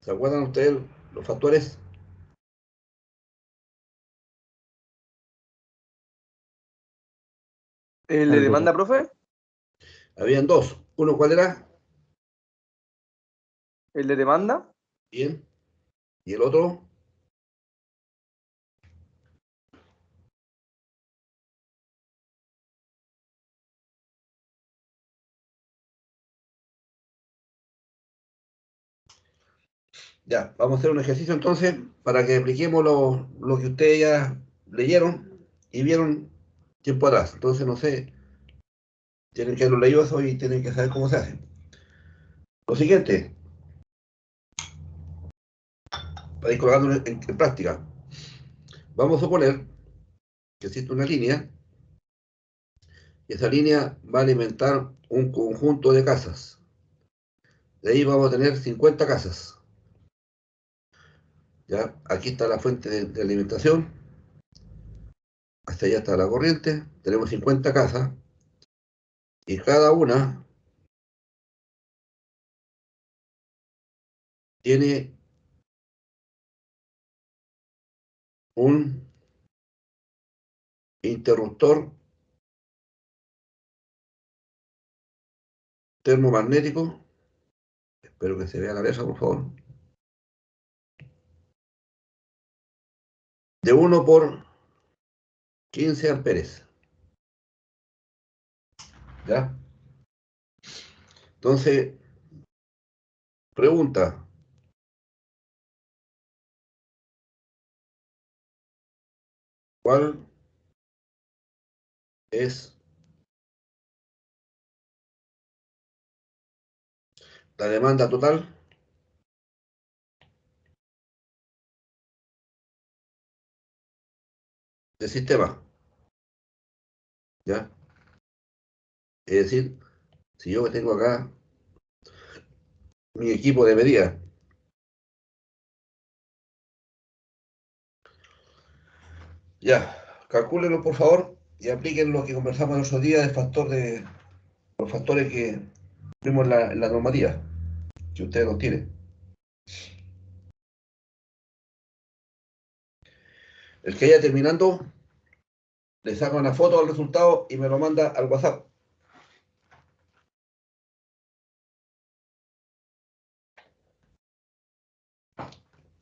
¿Se acuerdan ustedes los factores? ¿El de demanda, profe? Habían dos. Uno, ¿cuál era? ¿El de demanda? Bien. ¿Y el otro? Ya, vamos a hacer un ejercicio entonces para que apliquemos lo que ustedes ya leyeron y vieron tiempo atrás. Entonces, no sé, tienen que haberlo leído eso y tienen que saber cómo se hace. Lo siguiente, para ir colgando en práctica, vamos a suponer que existe una línea y esa línea va a alimentar un conjunto de casas. De ahí vamos a tener 50 casas. ¿Ya? Aquí está la fuente de alimentación, hasta allá está la corriente, tenemos 50 casas y cada una tiene un interruptor termomagnético, espero que se vea la letra por favor, de 1 por 15 amperes. ¿Ya? Entonces, pregunta, ¿cuál es la demanda total del sistema? ¿Ya? Es decir, si yo tengo acá mi equipo de medida, ya, calcúlenlo por favor y apliquen lo que conversamos el otro día del factor de los factores que vimos en la normativa, que ustedes los tienen. El que haya terminando, le saca una foto del resultado y me lo manda al WhatsApp.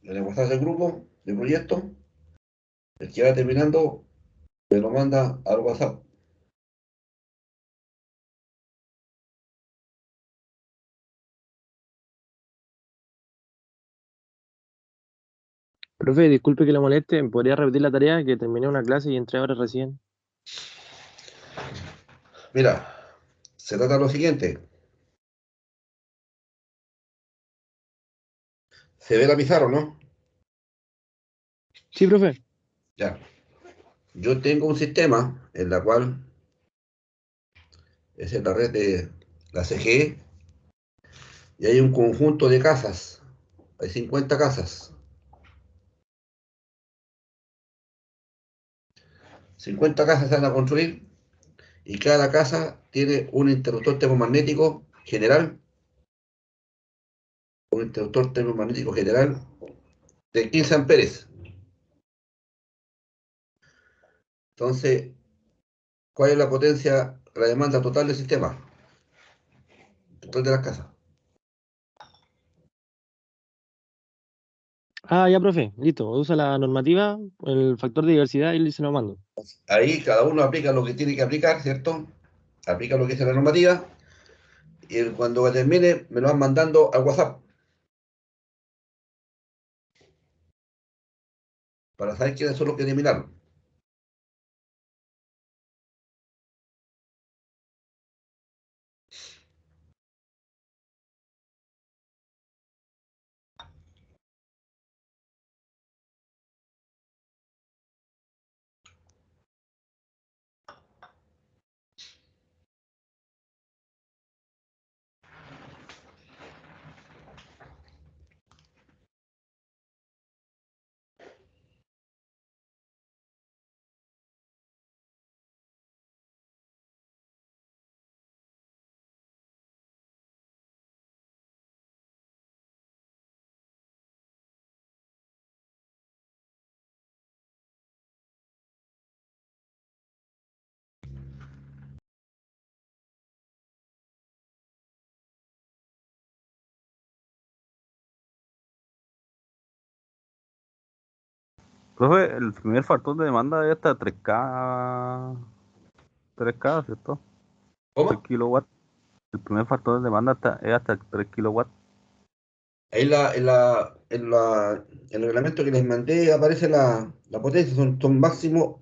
En el WhatsApp del grupo, del proyecto, el que vaya terminando, me lo manda al WhatsApp. Profe, disculpe que le moleste, ¿podría repetir la tarea? Que terminé una clase y entré ahora recién. Mira, se trata de lo siguiente. ¿Se ve la pizarra, no? Sí, profe. Ya. Yo tengo un sistema en la cual es en la red de la CGE y hay un conjunto de casas. Hay 50 casas. 50 casas se van a construir y cada casa tiene un interruptor termomagnético general, un interruptor termomagnético general de 15 amperes. Entonces, ¿cuál es la potencia, la demanda total del sistema? Total de las casas. Ah, ya, profe, listo. Usa la normativa, el factor de diversidad y se lo mando. Ahí cada uno aplica lo que tiene que aplicar, ¿cierto? Aplica lo que dice la normativa y cuando termine me lo van mandando al WhatsApp para saber quiénes son los que terminaron. Profe, el primer factor de demanda es hasta 3K, ¿cierto? 3 ¿Cómo? kilowatts. El primer factor de demanda es hasta 3 kilowatts. Ahí en el reglamento que les mandé aparece la potencia, son máximo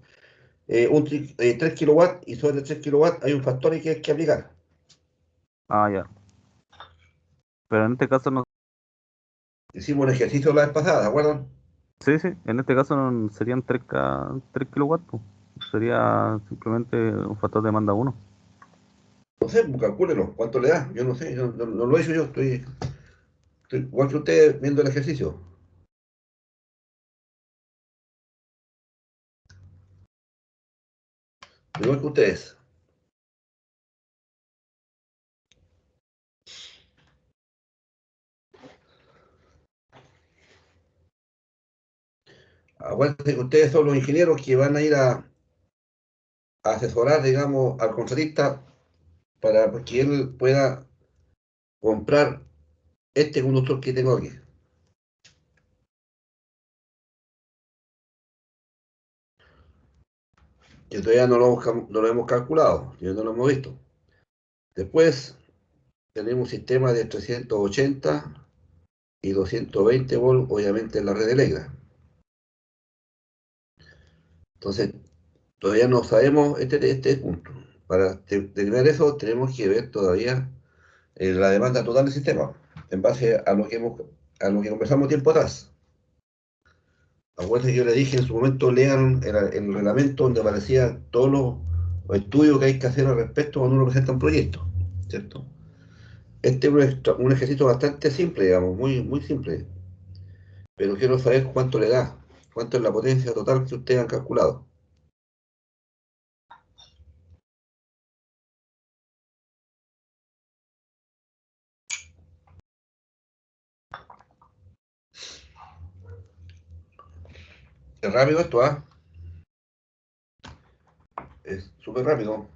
3 kilowatts y sobre 3 kilowatts hay un factor que hay que aplicar. Ah, ya. Pero en este caso no. Hicimos un ejercicio la vez pasada, ¿de acuerdo? Sí, sí, en este caso no serían 3 kilowatts, po. Sería simplemente un factor de demanda uno. No sé, pues, calcúlelo, ¿cuánto le da? Yo no sé, yo no lo he hecho yo, estoy igual que ustedes viendo el ejercicio. Igual que ustedes. Acuérdense que ustedes son los ingenieros que van a ir a asesorar, digamos, al contratista para que él pueda comprar este conductor que tengo aquí. Que todavía no lo hemos calculado, ya no lo hemos visto. Después tenemos un sistema de 380 y 220 volts, obviamente en la red Electra. Entonces, todavía no sabemos este punto. Para determinar eso, tenemos que ver todavía la demanda total del sistema, en base a lo que conversamos tiempo atrás. Acuérdense que yo le dije en su momento, lean el reglamento donde aparecían todos los estudios que hay que hacer al respecto cuando uno presenta un proyecto, ¿cierto? Este es un ejercicio bastante simple, digamos, muy simple, pero quiero saber cuánto le da, cuánto es la potencia total que ustedes han calculado. Es rápido esto, ¿ah? Es súper rápido.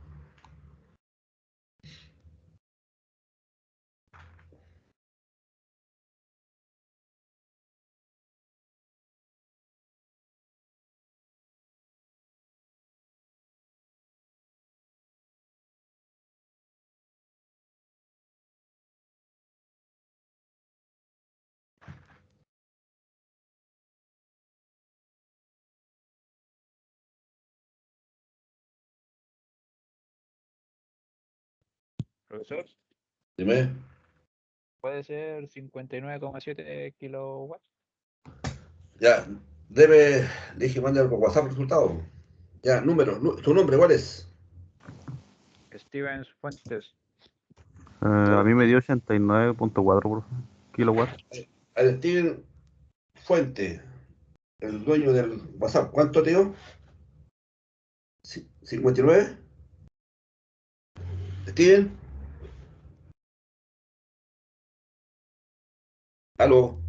Profesor, Dime. puede ser 59,7 kilowatts. Ya, debe, le dije, mande por WhatsApp el resultado. Ya, número, ¿tu nombre cuál es? Stevens Fuentes. A mí me dio 89.4 kilowatts. Al Steven Fuente, el dueño del WhatsApp, ¿cuánto te dio? ¿59? ¿Steven? ¿Aló?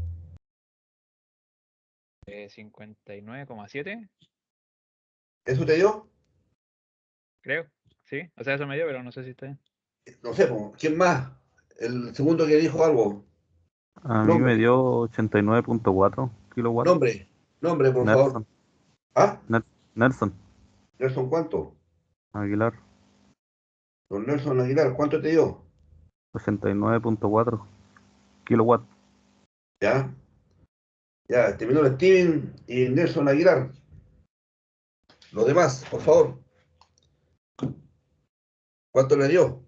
59,7, ¿Eso te dio? creo. Sí, o sea, eso me dio, pero no sé si está bien. No sé, po, ¿quién más? El segundo que dijo algo. A mí me Nombre, dio 89.4 kilowatts. nombre, por favor. Nelson. ¿Ah? Nelson ¿Nelson cuánto? Aguilar. Don Nelson Aguilar, ¿cuánto te dio? 89.4 kilowatts. Ya, ya, terminó el Steven y Nelson Aguilar. Los demás, por favor. ¿Cuánto le dio?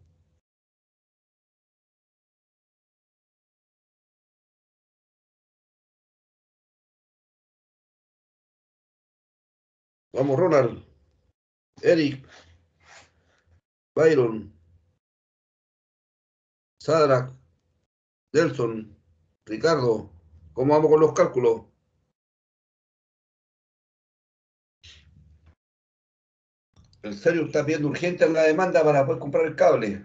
Vamos, Ronald, Eric, Byron, Sadrak, Nelson, Ricardo. ¿Cómo vamos con los cálculos? ¿En serio está pidiendo urgente la demanda para poder comprar el cable?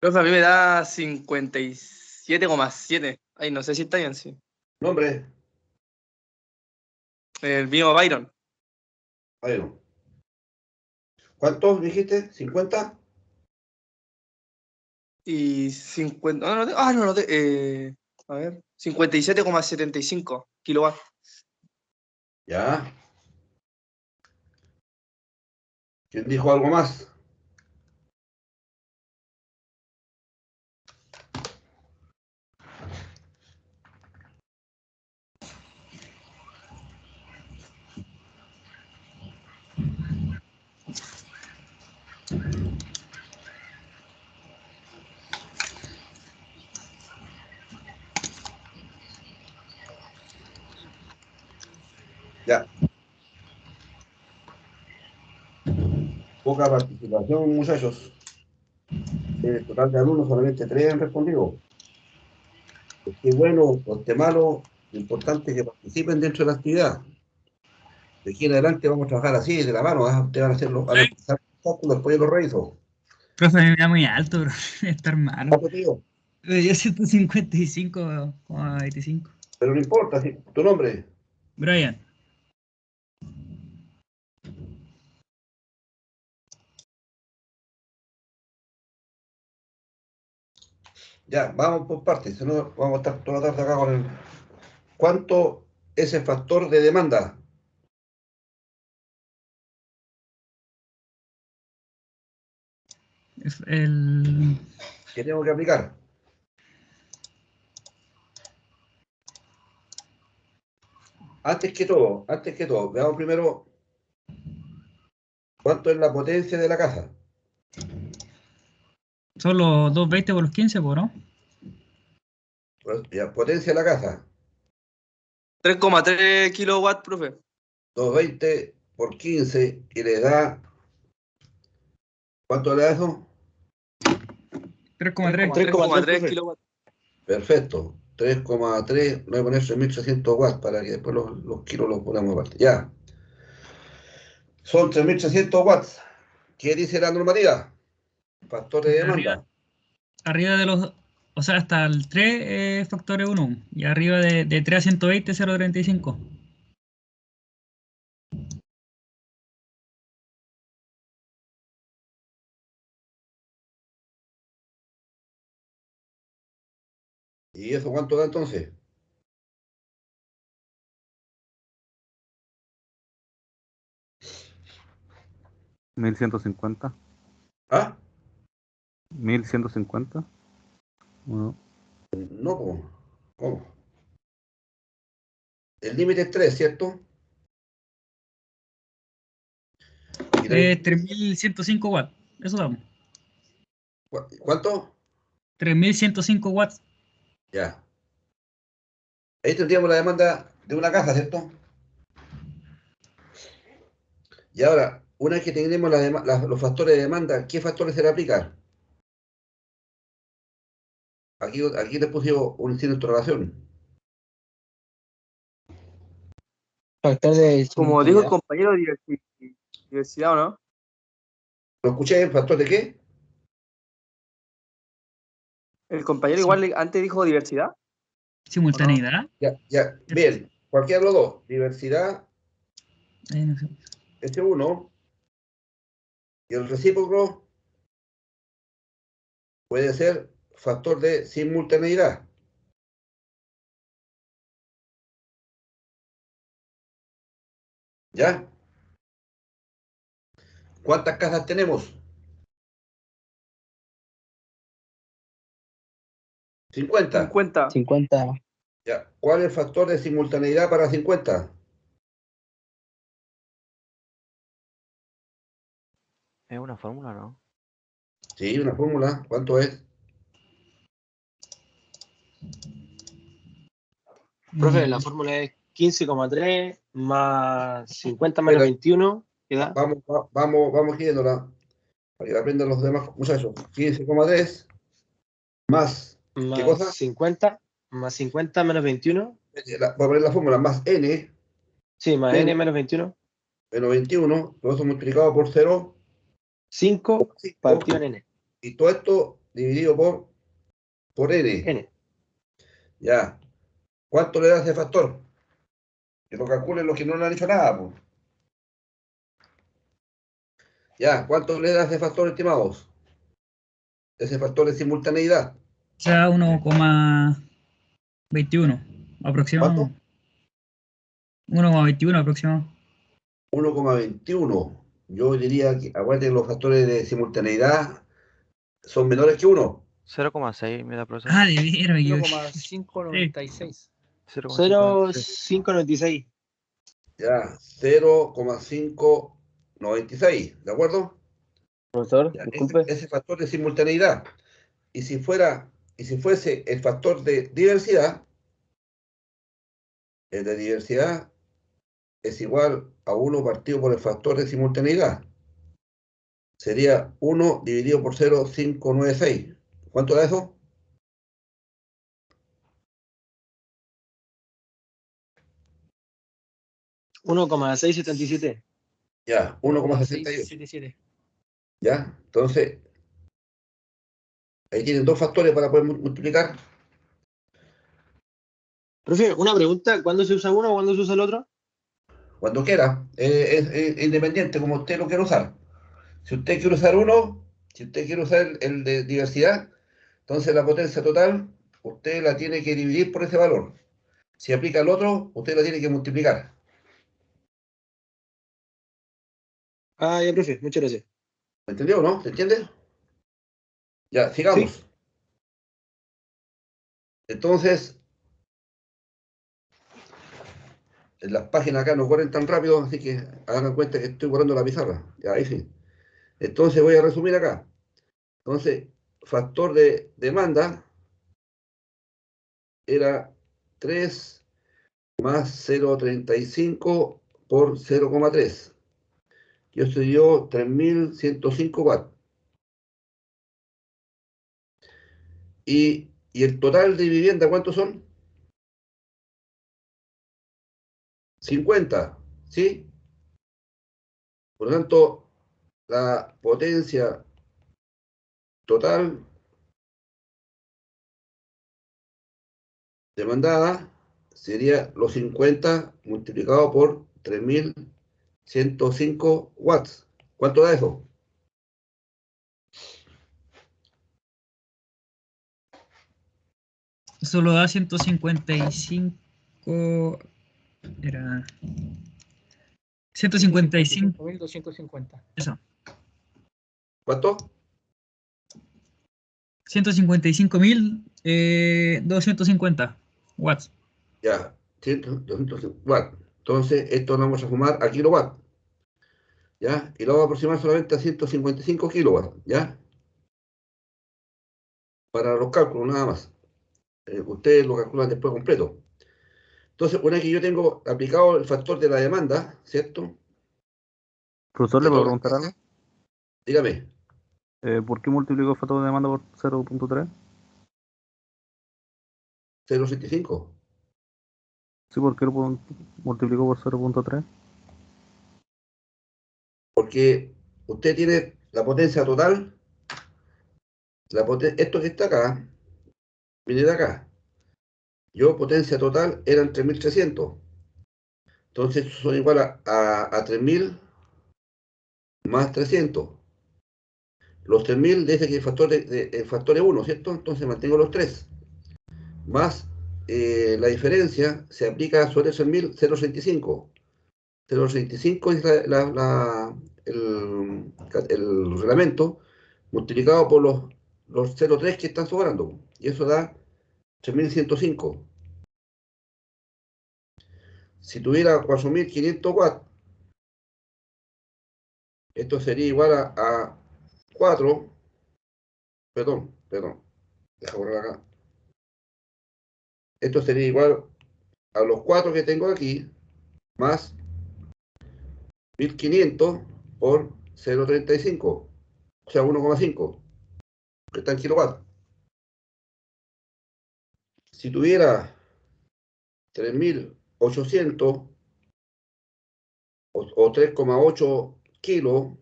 Profe, a mí me da 57,7. Ay, no sé si está bien, sí. Nombre. El mío Byron. Bueno. ¿Cuántos dijiste? ¿50? Y 50. No, no, a ver. 57,75 kilowatts. Ya. ¿Quién dijo algo más? Ya. Poca participación, muchachos. En total de alumnos, solamente 3 han respondido. Qué bueno o qué malo, lo importante es que participen dentro de la actividad. De aquí en adelante vamos a trabajar así, de la mano. Ustedes van a hacer van a empezar los cálculos, después yo los reviso. Profe, a mí me da muy alto, bro. Está hermano. ¿Cuánto, tío? Yo 155,25. Pero no importa, tu nombre. Brian. Ya, vamos por partes, si no vamos a estar toda la tarde acá con el... ¿Cuánto es el factor de demanda? El... ¿Qué tengo que aplicar? Antes que todo, veamos primero cuánto es la potencia de la casa. Son los 220 por los 15, ¿no? Pues, ya, potencia de la casa, 3,3 kilowatts, profe. 220 por 15 y le da... ¿Cuánto le da eso? 3,3. 3,3 kilowatts. Perfecto. 3,3, le voy a poner 3.300 watts para que después los kilos los ponamos aparte. Ya. Son 3.300 watts. ¿Qué dice la normativa? Factor de demanda. Arriba de los... O sea, hasta el 3 factores 1. Y arriba de 3 a 120, 0,35. ¿Y eso cuánto da entonces? 1150. ¿Ah? 1150. Bueno, No, po. ¿Cómo? El límite es 3, ¿cierto? Y 3.105 watts. Eso damos. ¿Cuánto? 3.105 watts. Ya. Ahí tendríamos la demanda de una casa, ¿cierto? Y ahora, una vez que tenemos los factores de demanda, ¿qué factores se le aplican? Aquí le puse un signo de interrogación. Factor de Como dijo el simultaneidad. compañero, diversidad, ¿o no? ¿Lo escuché? ¿El factor de qué? El compañero Sí. igual antes dijo diversidad. Simultaneidad. Ya. Bien. Cualquiera de los dos. Diversidad, No sé. S1, y el recíproco puede ser factor de simultaneidad. ¿Ya? ¿Cuántas casas tenemos? 50. 50. 50. Ya. ¿Cuál es el factor de simultaneidad para 50? Es una fórmula, ¿no? Sí, una fórmula. ¿Cuánto es? Profe, la fórmula es 15,3 más 50 menos Espera, 21, ¿qué da? vamos guiándola para que la aprendan los demás muchachos. 15,3 más, ¿qué Más cosa? 50, más 50 menos 21. Voy a poner la fórmula más n Sí, más menos, n menos 21. menos 21, todo eso multiplicado por 0, 5 partido en n. y todo esto dividido por N. N. Ya. ¿Cuánto le da ese factor? Que lo calculen los que no le han dicho nada, pues. Ya, ¿cuánto le da ese factor, estimados? Ese factor de simultaneidad. O sea, 1,21 aproximado. ¿Cuánto? 1,21 aproximado. 1,21. Yo diría que, acuérdense que los factores de simultaneidad son menores que 1. 0,6 me da profesor. Ah, de veras, me equivoqué. 0,596. 0,596. Ya, 0,596. ¿De acuerdo? Profesor, Ya, disculpe. ese factor de simultaneidad. Y si fuese el factor de diversidad, el de diversidad es igual a 1 partido por el factor de simultaneidad. Sería 1 dividido por 0,596. ¿Cuánto da eso? $1,677. Ya, 1,68. 1,677. ¿Ya? Entonces, ahí tienen dos factores para poder multiplicar. Profe, una pregunta, ¿cuándo se usa uno o cuándo se usa el otro? Cuando quiera. Es independiente como usted lo quiera usar. Si usted quiere usar uno, si usted quiere usar el de diversidad, entonces la potencia total, usted la tiene que dividir por ese valor. Si aplica el otro, usted la tiene que multiplicar. Ah, ya, profe, muchas gracias. ¿Me entendió o no? ¿Se entiende? Ya, sigamos. Sí. Entonces, en las páginas acá no corren tan rápido, así que hagan cuenta que estoy borrando la pizarra. Ya, ahí sí. Entonces voy a resumir acá. Entonces, factor de demanda era 3 más 0,35 por 0,3. Y eso dio 3.105 watts. Y el total de vivienda, ¿cuántos son? 50, ¿sí? Por lo tanto, la potencia total demandada sería los 50 multiplicado por 3.105 watts. ¿Cuánto da eso? Solo da 155. Era. 155. 155.250. Eso. ¿Cuánto? 155.250 watts. Ya, 200 watts. Entonces, esto lo vamos a sumar a kilowatts. ¿Ya? Y lo vamos a aproximar solamente a 155 kilowatts, ¿ya? Para los cálculos, nada más. Ustedes lo calculan después completo. Entonces, una vez que yo tengo aplicado el factor de la demanda, ¿cierto? Profesor, De ¿le puedo todas las preguntar algo? casas, dígame, ¿Por qué multiplicó el factor de demanda por 0.3? 0,65. Sí, ¿por qué lo multiplicó por 0.3? Porque usted tiene la potencia total, esto que está acá, viene de acá. Yo, potencia total, eran 3.300. Entonces, son igual a 3.000 más 300. Los 3.000 dice que el factor es 1, ¿cierto? Entonces mantengo los 3. Más la diferencia se aplica sobre esos 1.000, 0,65. 0,65 es el reglamento multiplicado por los 0,3 que están sobrando. Y eso da 3.105. Si tuviera 4.500 watts, esto sería igual a 4. Perdón, deja borrar acá. Esto sería igual a los 4 que tengo aquí, más 1.500 por 0,35, o sea, 1,5, que está en kilowatts. Si tuviera 3.800 o 3,8 kilos,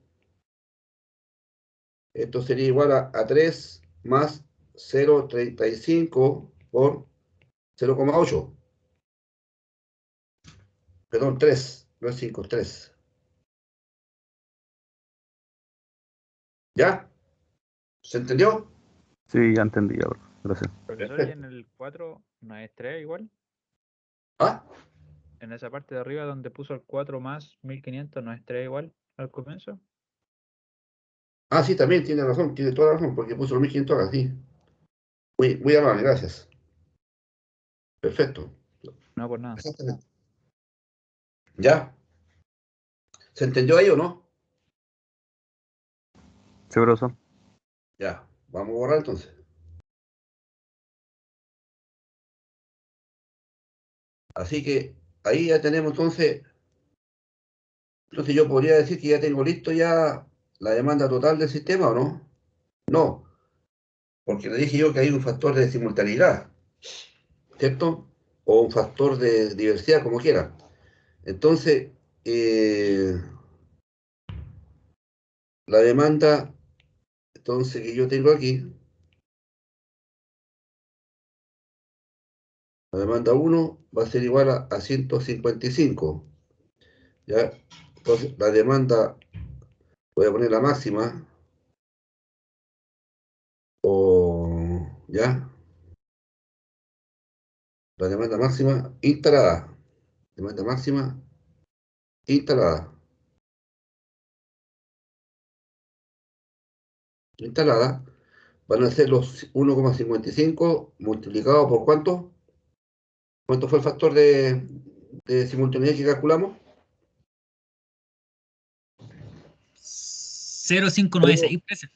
esto sería igual a 3 más 0,35 por 0,8. Perdón, 3, no es 5, 3. ¿Ya? ¿Se entendió? Sí, ya entendí ahora. Gracias. Profesor, y en el 4 no es 3 igual. ¿Ah? En esa parte de arriba donde puso el 4 más 1500 no es 3 igual al comienzo. Ah, sí, también tiene razón, tiene toda la razón, porque puso los 1500 acá, sí. Muy amable, gracias. Perfecto. No, por nada. Exactamente. ¿Ya? ¿Se entendió ahí o no? Sí, profesor. Ya, vamos a borrar entonces. Así que ahí ya tenemos entonces yo podría decir que ya tengo listo ya la demanda total del sistema, ¿o no? No, porque le dije yo que hay un factor de simultaneidad, ¿cierto? O un factor de diversidad, como quiera. Entonces, la demanda entonces que yo tengo aquí, la demanda 1 va a ser igual a 155, ¿ya? Entonces, la demanda, voy a poner la máxima, o, ¿ya? La demanda máxima instalada. Demanda máxima instalada. Instalada van a ser los 1,55 multiplicado por ¿cuánto? ¿Cuánto fue el factor de simultaneidad que calculamos? 0,596, parece.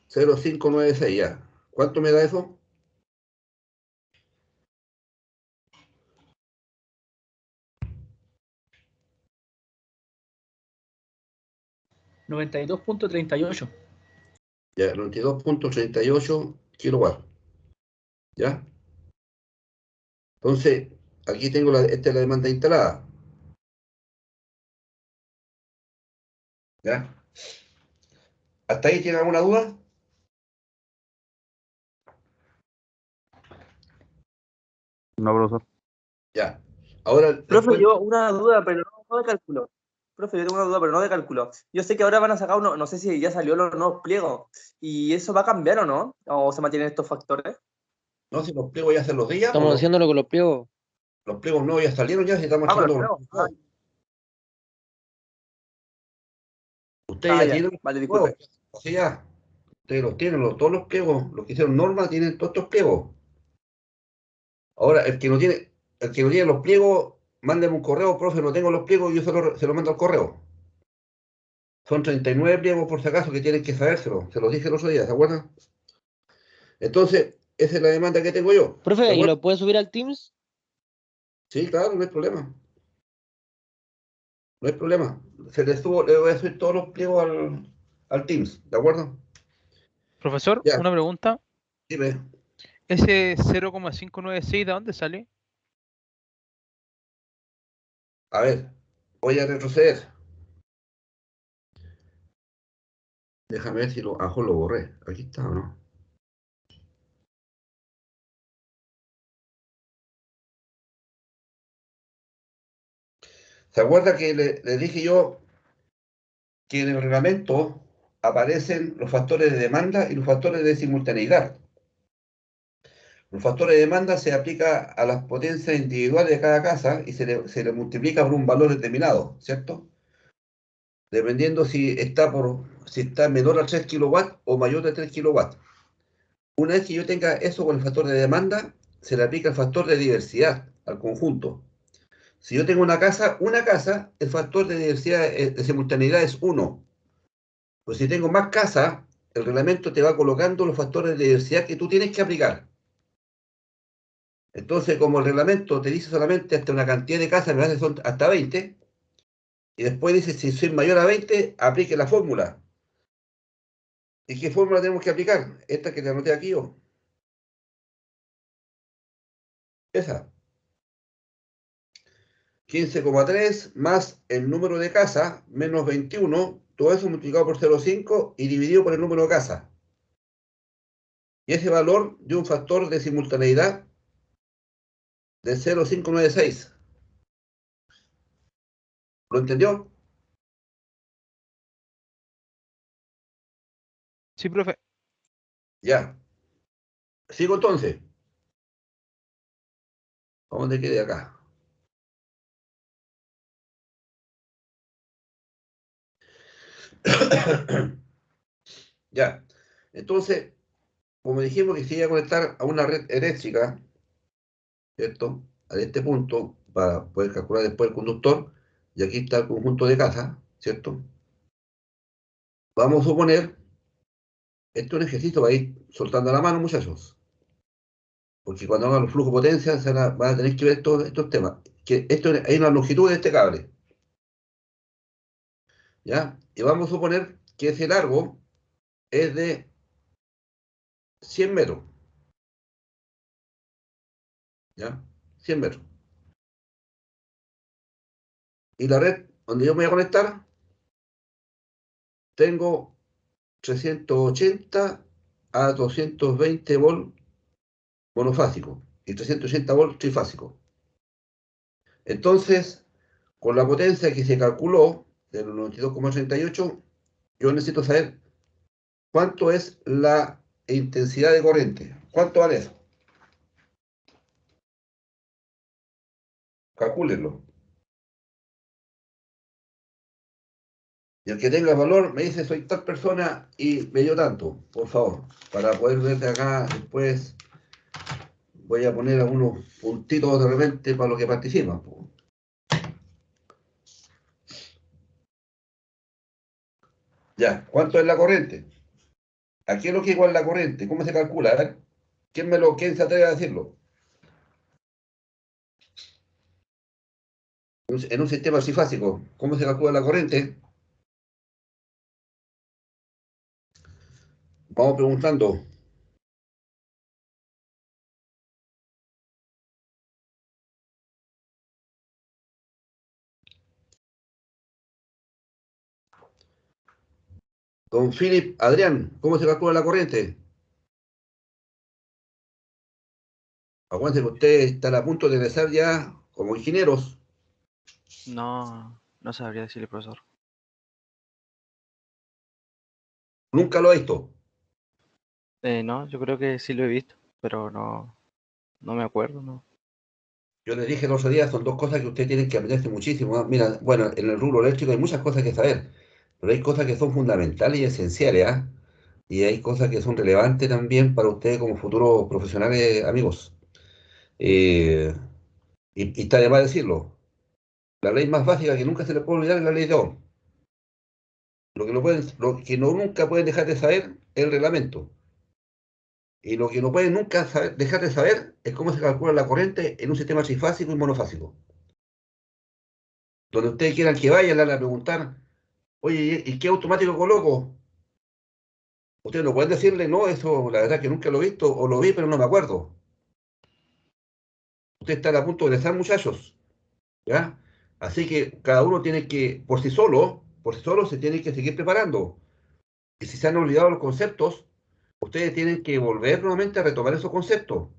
0,596 ya. ¿Cuánto me da eso? $92.38. Ya, 92,38 kilowatts. ¿Ya? Entonces, aquí tengo esta es la demanda instalada. ¿Ya? ¿Hasta ahí tiene alguna duda? No, profesor. Ya. Ahora, Profe, después, yo una duda, pero no de cálculo. Profe, yo tengo una duda, pero no de cálculo. Yo sé que ahora van a sacar uno, no sé si ya salió los nuevos pliegos. ¿Y eso va a cambiar o no? ¿O se mantienen estos factores? no, si los pliegos ya se los di ya, pues Estamos haciéndolo con los pliegos. los pliegos nuevos ya salieron ya, si estamos Ah, con los echando. pliegos. Ustedes ya Ya. tienen los Vale, nuevos, disculpe. así ya. Ustedes los tienen, todos los pliegos, los que hicieron norma tienen todos estos pliegos. Ahora, el que no tiene los pliegos, mándeme un correo, profe, no tengo los pliegos, y yo se lo mando al correo. Son 39 pliegos por si acaso que tienen que sabérselo. Se los dije el otro día, ¿se acuerdan? Entonces, esa es la demanda que tengo yo. ¿De Profe, ¿y acuerdo? lo puede subir al Teams? Sí, claro, no hay problema. No hay problema. Le voy a subir todos los pliegos al Teams, ¿de acuerdo? Profesor, Ya, una pregunta. dime. ¿Ese 0,596 de dónde sale? A ver, voy a retroceder. Déjame ver si lo borré. Aquí está, ¿o no? ¿Se acuerda que le dije yo que en el reglamento aparecen los factores de demanda y los factores de simultaneidad? Los factores de demanda se aplica a las potencias individuales de cada casa y se le multiplica por un valor determinado, ¿cierto? Dependiendo si está menor a 3 kilowatts o mayor de 3 kilowatts. Una vez que yo tenga eso con el factor de demanda, se le aplica el factor de diversidad al conjunto. Si yo tengo una casa, el factor de diversidad de simultaneidad es 1. Pues si tengo más casas, el reglamento te va colocando los factores de diversidad que tú tienes que aplicar. Entonces, como el reglamento te dice solamente hasta una cantidad de casas, me parece que son hasta 20, y después dice si soy mayor a 20, aplique la fórmula. ¿Y qué fórmula tenemos que aplicar? Esta que te anoté aquí yo. Esa. 15,3 más el número de casa menos 21, todo eso multiplicado por 0,5 y dividido por el número de casa. y ese valor de un factor de simultaneidad de 0,596. ¿Lo entendió? Sí, profe. Ya. Sigo entonces. ¿A dónde quede acá? Ya. Entonces, como dijimos que se iba a conectar a una red eléctrica, ¿cierto? A este punto, para poder calcular después el conductor, y aquí está el conjunto de casa, ¿cierto? Vamos a suponer, esto es un ejercicio, va a ir soltando la mano, muchachos, porque cuando hagan los flujos de potencia van a tener que ver todos estos temas. Que esto hay una longitud de este cable, ¿ya? Y vamos a suponer que ese largo es de 100 metros, ¿ya? 100 metros. Y la red donde yo me voy a conectar, tengo 380 a 220 volts monofásico y 380 volts trifásico. Entonces, con la potencia que se calculó de los 92,38, yo necesito saber cuánto es la intensidad de corriente. ¿Cuánto vale eso? Calcúlenlo. Y el que tenga valor me dice soy tal persona y me dio tanto, por favor, para poder ver de acá después. Voy a poner algunos puntitos de repente para los que participan. Ya, ¿cuánto es la corriente? ¿A qué es lo que igual la corriente? ¿Cómo se calcula? A ver, ¿quién se atreve a decirlo? En un sistema trifásico, ¿cómo se calcula la corriente? Vamos preguntando. Don Philip Adrián, ¿cómo se calcula la corriente? Acuérdense que ustedes están a punto de egresar ya como ingenieros. No, no sabría decirle, profesor. Nunca lo he visto. No, yo creo que sí lo he visto, pero no, no me acuerdo, ¿no? Yo les dije el otro día, son dos cosas que ustedes tienen que aprenderse muchísimo. ¿Ah? Mira, bueno, en el rubro eléctrico hay muchas cosas que saber, pero hay cosas que son fundamentales y esenciales, ¿ah? Y hay cosas que son relevantes también para ustedes como futuros profesionales, amigos. Eh, y está de más decirlo. La ley más básica que nunca se le puede olvidar es la ley de Ohm. Lo que no nunca pueden dejar de saber es el reglamento. Y lo que no pueden nunca dejar de saber es cómo se calcula la corriente en un sistema trifásico y monofásico. Donde ustedes quieran que vayan, le van a preguntar, oye, ¿y qué automático coloco? Ustedes no pueden decirle, no, eso la verdad que nunca lo he visto, o lo vi, pero no me acuerdo. Ustedes están a punto de egresar, muchachos, ¿ya? Así que cada uno tiene que, por sí solo, se tiene que seguir preparando. Y si se han olvidado los conceptos, ustedes tienen que volver nuevamente a retomar esos conceptos.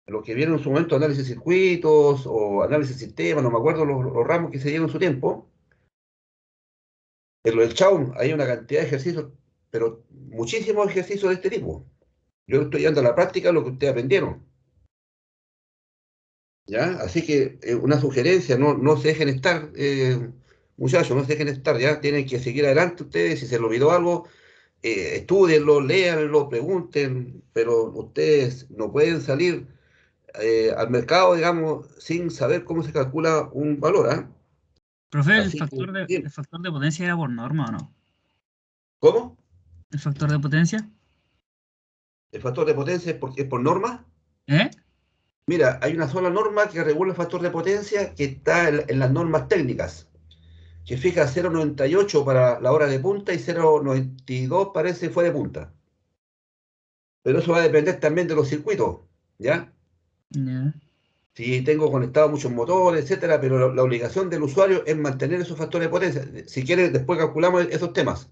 Lo que vieron en su momento, análisis de circuitos o análisis de sistemas, no me acuerdo los ramos que se dieron en su tiempo. En lo del Chaum hay una cantidad de ejercicios, pero muchísimos ejercicios de este tipo. Yo estoy dando a la práctica lo que ustedes aprendieron. ¿Ya? Así que una sugerencia, no se dejen estar, muchachos, no se dejen estar, ya tienen que seguir adelante ustedes, si se les olvidó algo, estudienlo, léanlo, pregunten, pero ustedes no pueden salir al mercado, digamos, sin saber cómo se calcula un valor, ¿ah? Profe, Así que, el factor de potencia era por norma, ¿o no? ¿cómo? ¿El factor de potencia? ¿El factor de potencia es por norma? ¿Eh? Mira, hay una sola norma que regula el factor de potencia que está en las normas técnicas, que fija 0,98 para la hora de punta y 0,92 parece fue de punta. Pero eso va a depender también de los circuitos, ¿ya? Ya. Si tengo conectados muchos motores, etcétera, pero la obligación del usuario es mantener esos factores de potencia. Si quieres, después calculamos esos temas.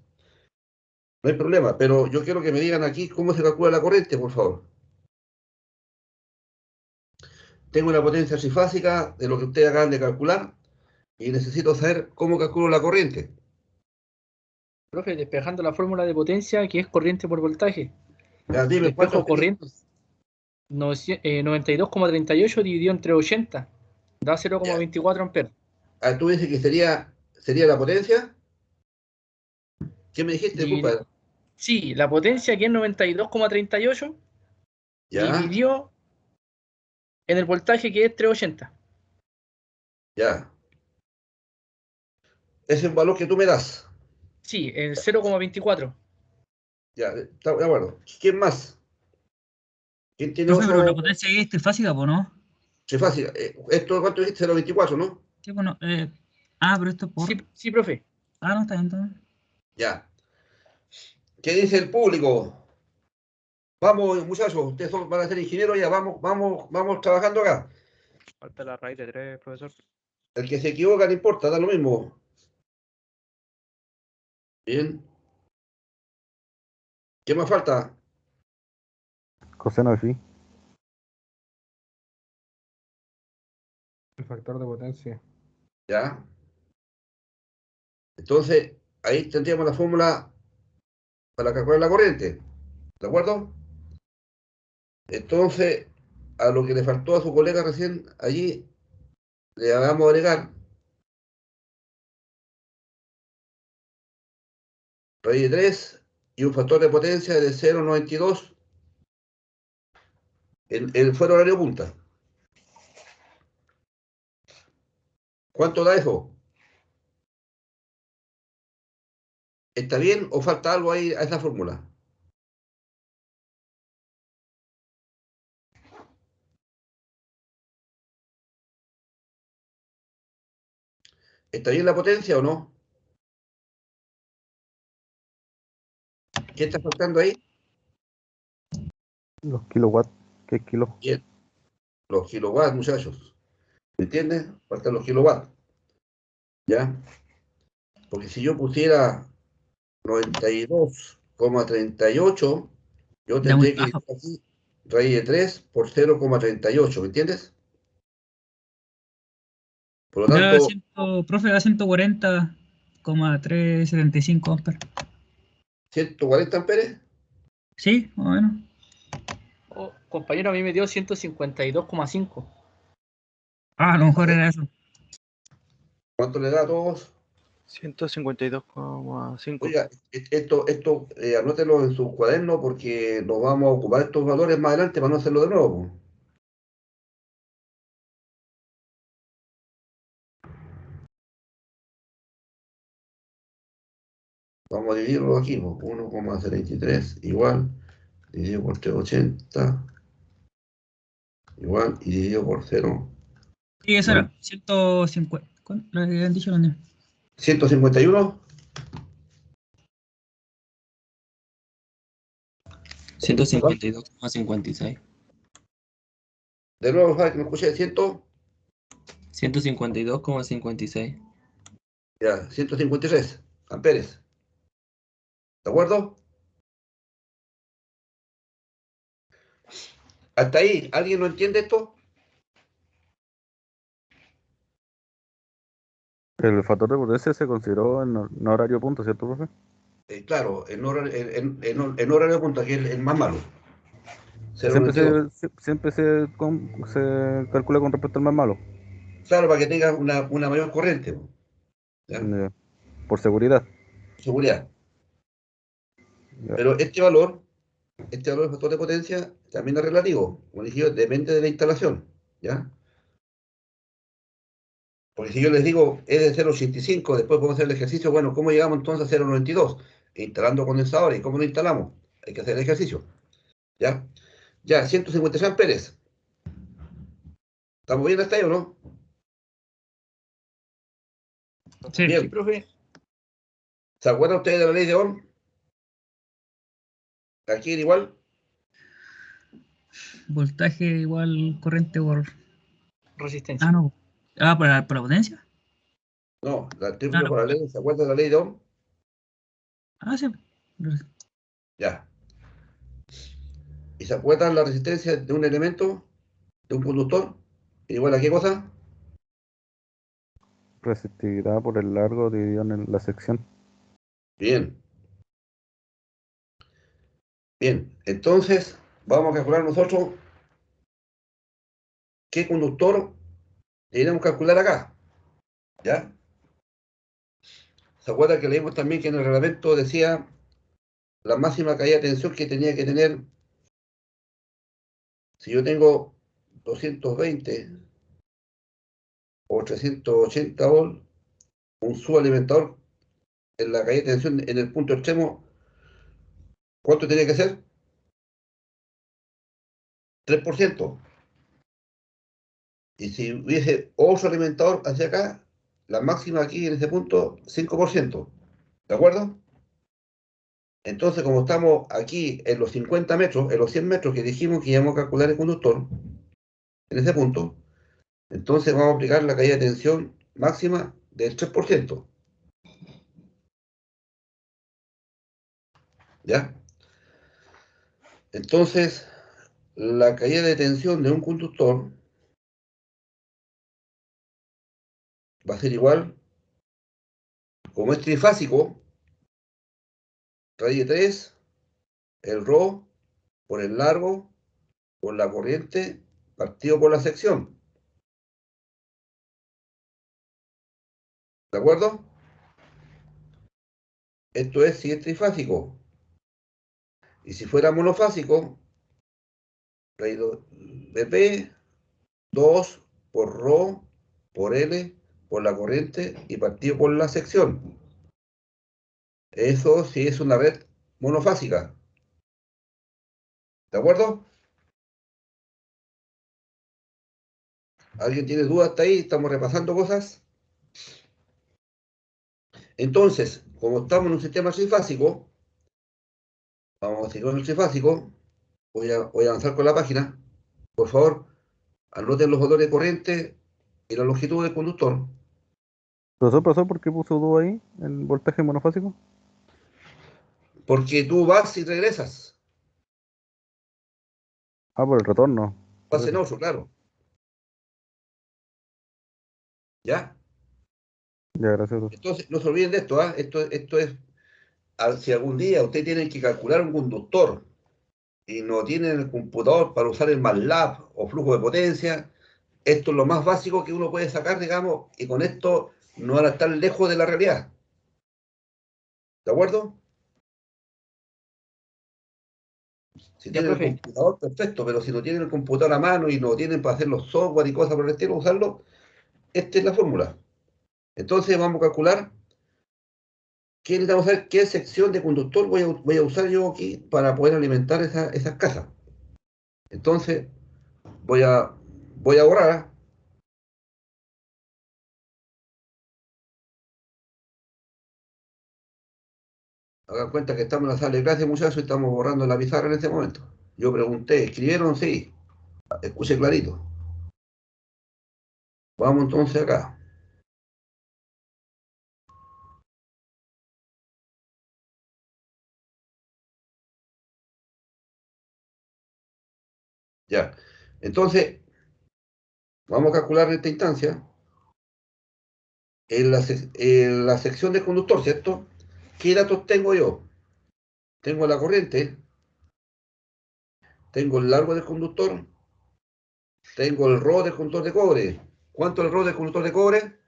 No hay problema, pero yo quiero que me digan aquí cómo se calcula la corriente, por favor. Tengo una potencia trifásica de lo que ustedes acaban de calcular y necesito saber cómo calculo la corriente. Profe, despejando la fórmula de potencia, que es corriente por voltaje. Ya, dime, ¿cuánto Despejo corriente 92,38 dividido entre 80. Da 0,24 amperes. Ah, tú dices que sería la potencia. ¿Qué me dijiste? Disculpa. Sí, la potencia que es 92,38 Ya, dividió en el voltaje que es 380. ya. Ese es un valor que tú me das. Sí, el 0,24. Ya, está de acuerdo. ¿Quién más? ¿Quién tiene Profe, pero la otro? potencia ahí es trifásica, ¿po no? Trifásica. ¿Esto cuánto dijiste? 0,24, ¿no? Sí, bueno, pero esto es por... Sí, profe. Ah, no, está bien, entonces. Ya. ¿Qué dice el público? Vamos, muchachos, ustedes van a ser ingenieros, ya vamos trabajando acá. Falta la raíz de 3, profesor. El que se equivoca no importa, da lo mismo. Bien. ¿Qué más falta? Coseno de phi. El factor de potencia. Ya. Entonces, ahí tendríamos la fórmula para calcular la corriente. ¿De acuerdo? Entonces, a lo que le faltó a su colega recién allí, le vamos a agregar raíz de 3 y un factor de potencia de 0,92 el fuero horario punta. ¿Cuánto da eso? ¿Está bien o falta algo ahí a esa fórmula? ¿Está bien la potencia o no? ¿Qué está faltando ahí? Los kilowatts. ¿Qué kilo? Bien. Los kilowatts, muchachos. ¿Me entiendes? Faltan los kilowatts. ¿Ya? Porque si yo pusiera 92,38, yo Da muy tendría que bajo. decir aquí raíz de 3 por 0,38, ¿me entiendes? Por lo Da tanto, profe, da 140,375 amperes. 140 amperes. Sí, más o menos. Oh, compañero, a mí me dio 152,5. Ah, a lo mejor era eso. ¿Cuánto le da a todos? 152,5. Oiga, esto anótelo en su cuaderno porque nos vamos a ocupar estos valores más adelante para no hacerlo de nuevo, po. Vamos a dividirlo aquí, po. 1,73 igual, dividido por 380, igual, y dividido por 0. Sí, eso era. 150. ¿Cuánto le habían dicho los niños? 151. 152,56. De nuevo, para que me escuche, 152,56. ya, 153 amperes. ¿De acuerdo? Hasta ahí, ¿alguien no entiende esto? El factor de potencia se consideró en horario punto, ¿cierto, profe? Claro, en horario de punta, que es el más malo. Siempre 0,92. se calcula con respecto al más malo. Claro, para que tenga una mayor corriente, po. ¿Ya? Por seguridad. Seguridad. Ya. Pero este valor del factor de potencia también es relativo. Como dije yo, depende de la instalación. ¿Ya? Porque si yo les digo es de 0,85, después podemos hacer el ejercicio, bueno, ¿cómo llegamos entonces a 0,92? Instalando condensadores. ¿Y cómo lo instalamos? Hay que hacer el ejercicio. ¿Ya? Ya, 156 amperes. ¿Estamos bien hasta ahí o no? Sí. Bien. Sí, profe. ¿Se acuerdan ustedes de la ley de Ohm? Aquí era igual. Voltaje igual corriente por. Resistencia. Ah, no. Ah, por la potencia. No, la triple Claro. paralela. ¿Se acuerdan de la ley de Ohm? Ah, sí. Ya. ¿Y se acuerdan la resistencia de un elemento, de un conductor? ¿Igual a qué cosa? Resistividad por el largo dividido en la sección. Bien. Bien. Entonces, vamos a calcular nosotros qué conductor deberíamos calcular acá. ¿Ya? ¿Se acuerdan que leímos también que en el reglamento decía la máxima caída de tensión que tenía que tener? Si yo tengo 220 o 380 volts, un subalimentador en la caída de tensión en el punto extremo, ¿cuánto tenía que ser? 3%. Y si hubiese otro alimentador hacia acá, la máxima aquí en ese punto, 5%. ¿De acuerdo? Entonces, como estamos aquí en los 50 metros, en los 100 metros que dijimos que íbamos a calcular el conductor, en ese punto, entonces vamos a aplicar la caída de tensión máxima del 3%. ¿Ya? Entonces, la caída de tensión de un conductor va a ser igual, como es trifásico, raíz de 3, el ρ por el largo, por la corriente, partido por la sección. ¿De acuerdo? Esto es si es trifásico. Y si fuera monofásico, raíz de P, 2 por ρ, por L, por la corriente y partido por la sección. Eso sí es una red monofásica. ¿De acuerdo? ¿Alguien tiene dudas hasta ahí? ¿Estamos repasando cosas? Entonces, como estamos en un sistema trifásico, vamos a seguir con el trifásico. Voy a avanzar con la página. Por favor, anoten los valores de corriente y la longitud del conductor. Profesor, ¿por qué puso duda ahí? ¿El voltaje monofásico? Porque tú vas y regresas. Ah, por el retorno. Vas en ocho, claro. ¿Ya? Ya, gracias, profesor. Entonces, no se olviden de esto, ¿ah? Esto es, si algún día ustedes tienen que calcular un conductor y no tienen el computador para usar el MATLAB o flujo de potencia, esto es lo más básico que uno puede sacar, digamos, y con esto no van a estar lejos de la realidad. ¿De acuerdo? Si Ya, tienen el profe. computador, perfecto, pero si no tienen el computador a mano y no tienen para hacer los software y cosas por el estilo, usarlo, esta es la fórmula. Entonces vamos a calcular qué necesitamos saber, qué sección de conductor voy a usar yo aquí para poder alimentar esas casas. Entonces voy a borrar. Hagan cuenta que estamos en la sala de clase, muchachos, y estamos borrando la pizarra en este momento. Yo pregunté, ¿escribieron? Sí. Escuché clarito. Vamos entonces acá. Ya. Entonces, vamos a calcular en esta instancia en la sección de conductor, ¿cierto? ¿Qué datos tengo yo? Tengo la corriente, tengo el largo del conductor, tengo el ρ del conductor de cobre. ¿Cuánto es el ρ del conductor de cobre?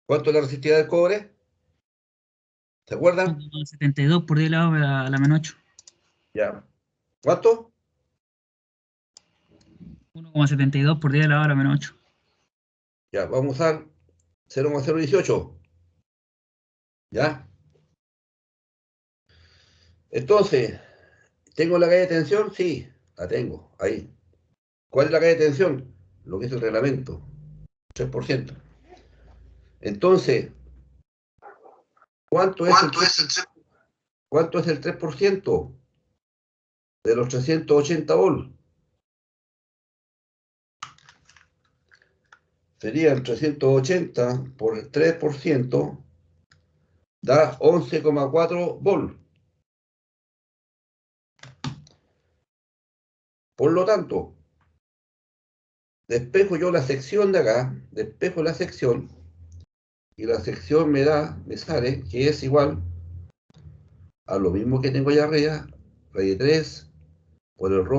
¿Cuánto es la resistividad del cobre? ¿Se acuerdan? 72 por 10 a la menos 8. Ya. ¿Cuánto? 1,72 por 10 a la menos 8. Ya, vamos a usar 0,018. ¿Ya? Entonces, ¿tengo la caída de tensión? Sí, la tengo, ahí. ¿Cuál es la caída de tensión? Lo que es el reglamento, 3%. Entonces, ¿cuánto es el 3%? De los 380 volts? sería el 380 por el 3%, da 11,4 volt. Por lo tanto, despejo yo la sección de acá, despejo la sección, y la sección me sale que es igual a lo mismo que tengo allá arriba, raíz de 3 por el ρ,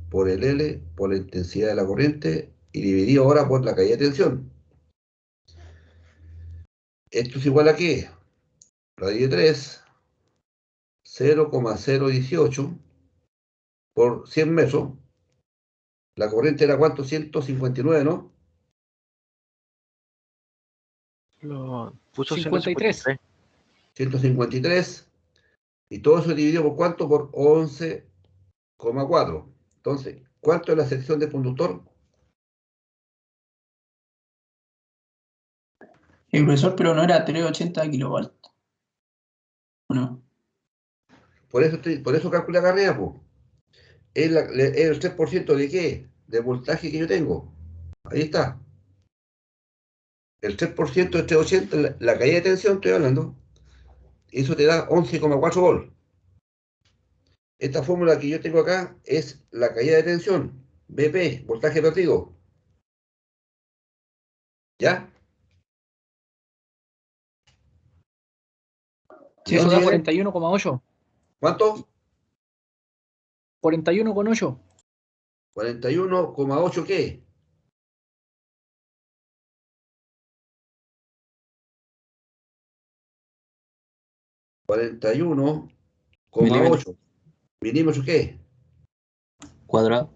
por el L, por la intensidad de la corriente, y dividido ahora por la caída de tensión. Esto es igual a ¿qué? Raíz de 3, 0,018 por 100 metros. La corriente era ¿cuánto? 159, ¿no? Lo puso 53. 153. 153. Y todo eso dividido por ¿cuánto? Por 11,4. Entonces, ¿cuánto es la sección de conductor? Profesor, pero no era 380 kilovolts. ¿O no? Por eso calculé acá arriba, pues. Es el 3% de qué? De voltaje que yo tengo. Ahí está. El 3% de 380, la caída de tensión, estoy hablando. Eso te da 11,4 volts. Esta fórmula que yo tengo acá es la caída de tensión. BP, voltaje perdido. ¿Ya? Sí, eso da 41,8. ¿Cuánto? 41,8. 41,8 ¿qué? ¿41,8 milímetros qué? Cuadrado.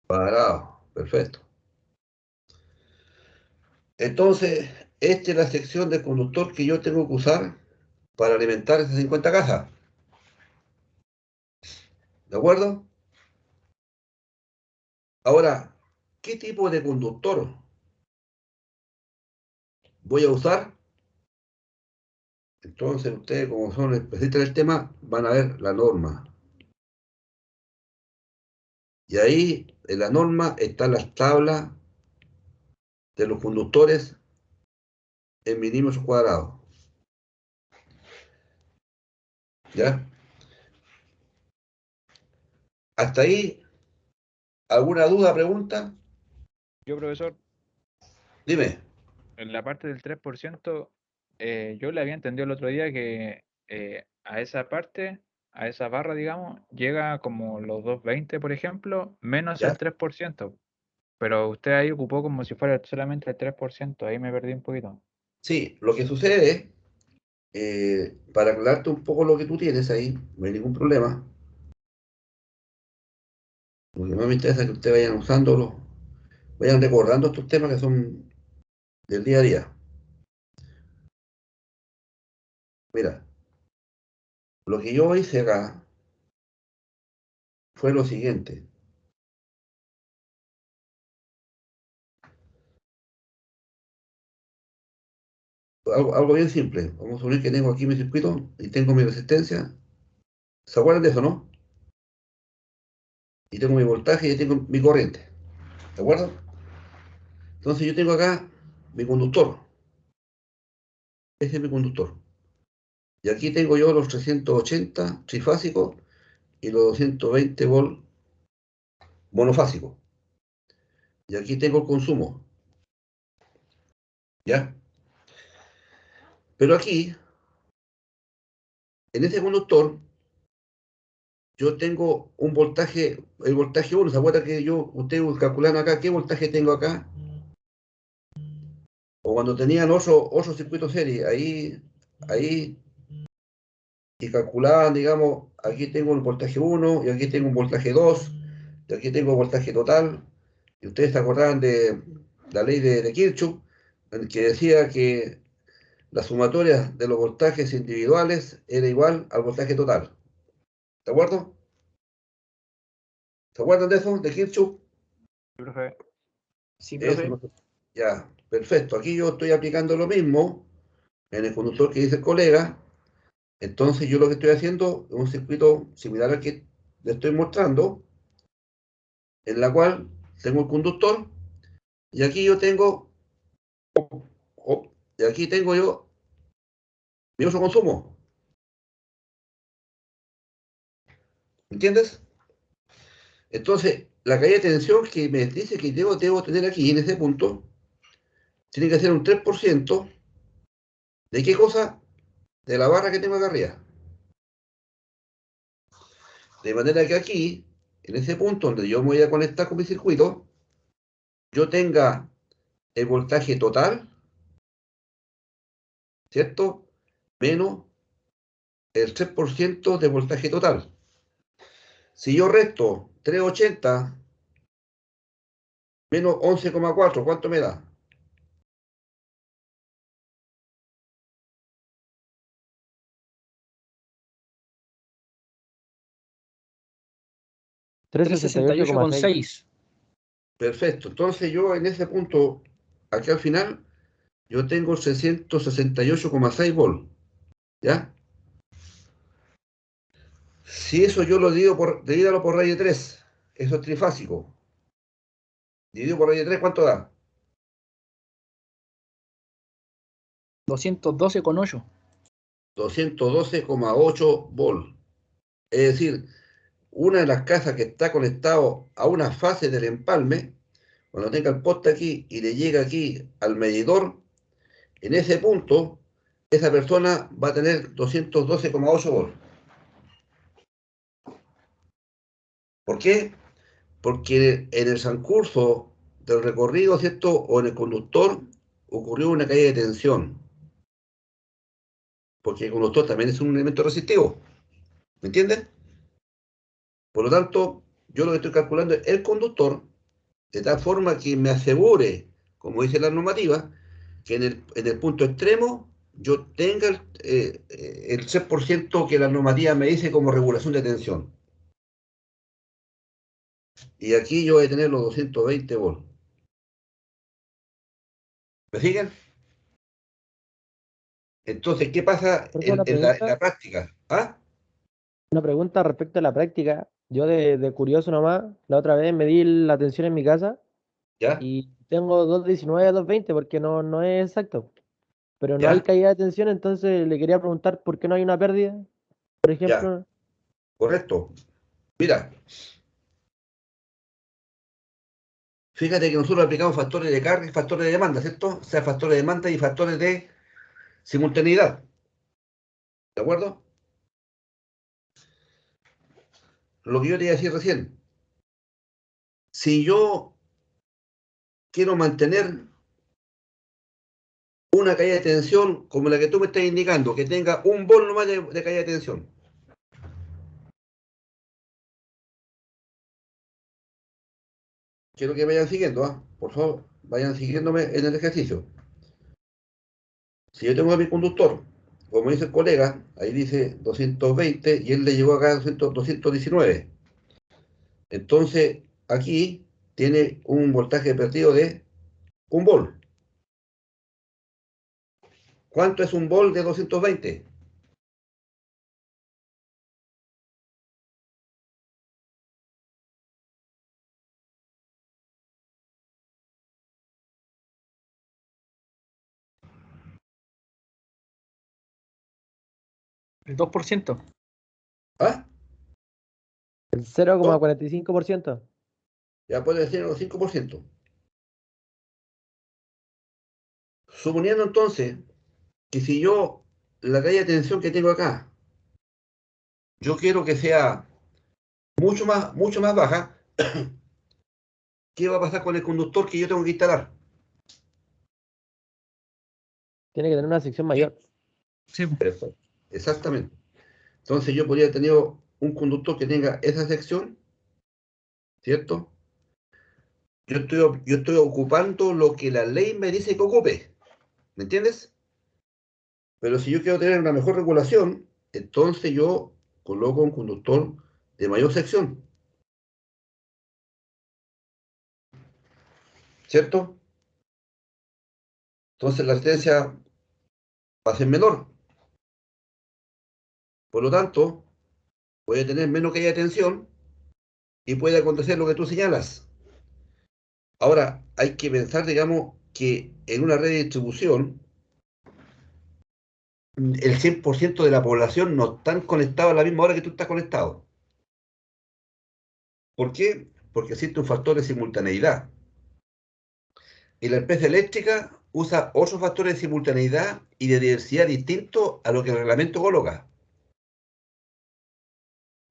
Cuadrado. Perfecto. Entonces, esta es la sección de conductor que yo tengo que usar para alimentar esas 50 cajas. ¿De acuerdo? Ahora, ¿qué tipo de conductor voy a usar? Entonces, ustedes, como son especialistas del tema, van a ver la norma. Y ahí, en la norma, están las tablas de los conductores en milímetros cuadrados. ¿Ya? ¿Hasta ahí alguna duda, pregunta? Yo, profesor, Dime. en la parte del 3%, yo le había entendido el otro día que a esa parte, a esa barra, digamos, llega como los 220, por ejemplo, menos ¿Ya? el 3%. Pero usted ahí ocupó como si fuera solamente el 3%, ahí me perdí un poquito. Sí, lo que sucede, para aclararte un poco lo que tú tienes ahí, no hay ningún problema. Lo que más me interesa es que ustedes vayan usándolo, vayan recordando estos temas que son del día a día. Mira, lo que yo hice acá fue lo siguiente. Algo bien simple. Vamos a suponer que tengo aquí mi circuito y tengo mi resistencia. ¿Se acuerdan de eso, no? Y tengo mi voltaje y tengo mi corriente. ¿De acuerdo? Entonces yo tengo acá mi conductor. Ese es mi conductor. Y aquí tengo yo los 380 trifásicos y los 220 volt monofásicos. Y aquí tengo el consumo. ¿Ya? Pero aquí, en este conductor, yo tengo un voltaje, el voltaje 1. ¿Se acuerda que ustedes calculando acá qué voltaje tengo acá? O cuando tenían otro circuito serie, ahí, y calculaban, digamos, aquí tengo un voltaje 1, y aquí tengo un voltaje 2, y aquí tengo voltaje total, y ustedes se acordaban de la ley de Kirchhoff, en que decía que la sumatoria de los voltajes individuales era igual al voltaje total. ¿De acuerdo? ¿Se acuerdan de eso, de Kirchhoff? Sí, profe. Sí, Eso, profe. ya, perfecto. Aquí yo estoy aplicando lo mismo en el conductor que dice el colega. Entonces yo lo que estoy haciendo es un circuito similar al que le estoy mostrando, en la cual tengo el conductor y aquí yo tengo Y aquí tengo yo mi uso consumo. ¿Entiendes? Entonces, la caída de tensión que me dice que debo tener aquí en ese punto, tiene que ser un 3%. ¿De qué cosa? De la barra que tengo acá arriba. De manera que aquí, en ese punto donde yo me voy a conectar con mi circuito, yo tenga el voltaje total, ¿cierto? Menos el 3% de voltaje total. Si yo resto 380 menos 11,4, ¿cuánto me da? 368,6. Perfecto. Entonces yo en ese punto, aquí al final, yo tengo 668,6 volts. ¿Ya? Si eso yo lo divídalo por raíz de 3, eso es trifásico. Dividido por raíz de 3, ¿cuánto da? 212,8. 212,8 volts. Es decir, una de las casas que está conectado a una fase del empalme, cuando tenga el poste aquí y le llega aquí al medidor, en ese punto, esa persona va a tener 212,8 volts. ¿Por qué? Porque en el transcurso del recorrido, ¿cierto? O en el conductor, ocurrió una caída de tensión. Porque el conductor también es un elemento resistivo. ¿Me entienden? Por lo tanto, yo lo que estoy calculando es el conductor, de tal forma que me asegure, como dice la normativa, que en el punto extremo yo tenga el 3% que la normativa me dice como regulación de tensión. Y aquí yo voy a tener los 220 volts. ¿Me siguen? Entonces, ¿qué pasa Tengo una en la pregunta, práctica? ¿Ah? una pregunta respecto a la práctica. Yo de curioso nomás, la otra vez medí la tensión en mi casa ¿Ya? y tengo 219 a 220 porque no es exacto. Pero no hay ¿Ya? caída de tensión, entonces le quería preguntar por qué no hay una pérdida, por ¿Ya? ejemplo. Correcto. Mira, fíjate que nosotros aplicamos factores de carga y factores de demanda, ¿cierto? O sea, factores de demanda y factores de simultaneidad. ¿De acuerdo? Lo que yo te iba a decir recién. Si yo quiero mantener una caída de tensión como la que tú me estás indicando, que tenga un volt nomás de caída de tensión. Quiero que vayan siguiendo, ¿ah? Por favor, vayan siguiéndome en el ejercicio. Si yo tengo a mi conductor, como dice el colega, ahí dice 220 y él le llegó acá a 219. Entonces, aquí tiene un voltaje perdido de 1 volt. ¿Cuánto es 1 volt de 220? El 2%. ¿Ah? El 0,45%. Ya puede ser el 5%. Suponiendo entonces que si yo la caída de tensión que tengo acá, yo quiero que sea mucho más baja, ¿qué va a pasar con el conductor que yo tengo que instalar? Tiene que tener una sección mayor. Sí, po. Perfecto. Exactamente. Entonces yo podría tener un conductor que tenga esa sección, ¿cierto? Yo estoy ocupando lo que la ley me dice que ocupe, ¿me entiendes? Pero si yo quiero tener una mejor regulación, entonces yo coloco un conductor de mayor sección, ¿cierto? Entonces la resistencia va a ser menor. Por lo tanto, voy a tener menos caída de tensión y puede acontecer lo que tú señalas. Ahora, hay que pensar, digamos, que en una red de distribución el 100% de la población no están conectados a la misma hora que tú estás conectado. ¿Por qué? Porque existe un factor de simultaneidad. Y la empresa eléctrica usa otros factores de simultaneidad y de diversidad distintos a lo que el reglamento coloca.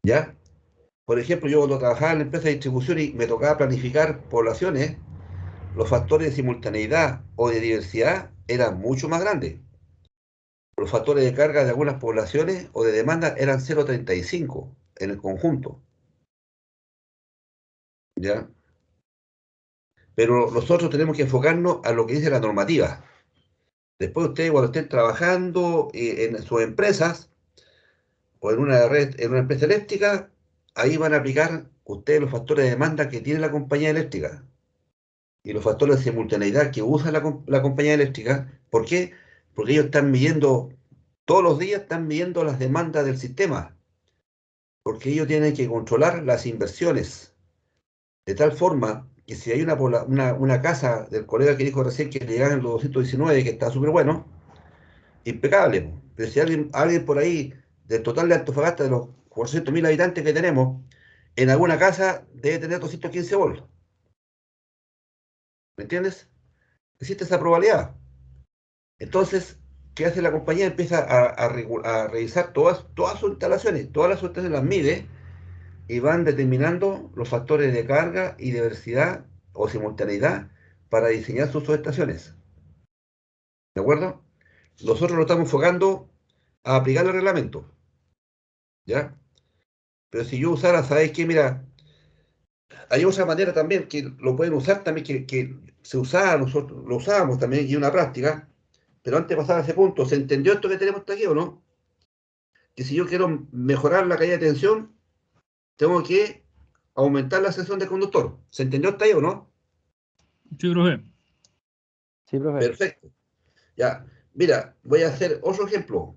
¿Ya? Por ejemplo, yo cuando trabajaba en la empresa de distribución y me tocaba planificar poblaciones, los factores de simultaneidad o de diversidad eran mucho más grandes. Los factores de carga de algunas poblaciones o de demanda eran 0,35 en el conjunto. ¿Ya? Pero nosotros tenemos que enfocarnos a lo que dice la normativa. Después ustedes cuando estén trabajando en sus empresas o en una red, en una empresa eléctrica, ahí van a aplicar ustedes los factores de demanda que tiene la compañía eléctrica y los factores de simultaneidad que usa la compañía eléctrica. ¿Por qué? Porque ellos están midiendo, todos los días están midiendo las demandas del sistema, porque ellos tienen que controlar las inversiones, de tal forma que si hay una casa del colega que dijo recién que le llegan los 219, que está súper bueno, impecable, po. Pero si alguien por ahí, del total de Antofagasta, de los 400.000 habitantes que tenemos, en alguna casa debe tener 215 volts. ¿Me entiendes? Existe esa probabilidad. Entonces, ¿qué hace la compañía? Empieza a revisar todas sus instalaciones, todas las instalaciones las mide y van determinando los factores de carga y diversidad o simultaneidad para diseñar sus subestaciones. ¿De acuerdo? Nosotros lo estamos enfocando a aplicar el reglamento. ¿Ya? Pero si yo usara, ¿sabes qué? Mira, hay otra manera también que lo pueden usar también, que se usaba, nosotros lo usábamos también y una práctica, pero antes de pasar a ese punto, ¿se entendió esto que tenemos hasta aquí o no? Que si yo quiero mejorar la calidad de tensión, tengo que aumentar la sección de conductor. ¿Se entendió hasta ahí o no? Sí, profe. Sí, profe. Perfecto. Ya, mira, voy a hacer otro ejemplo.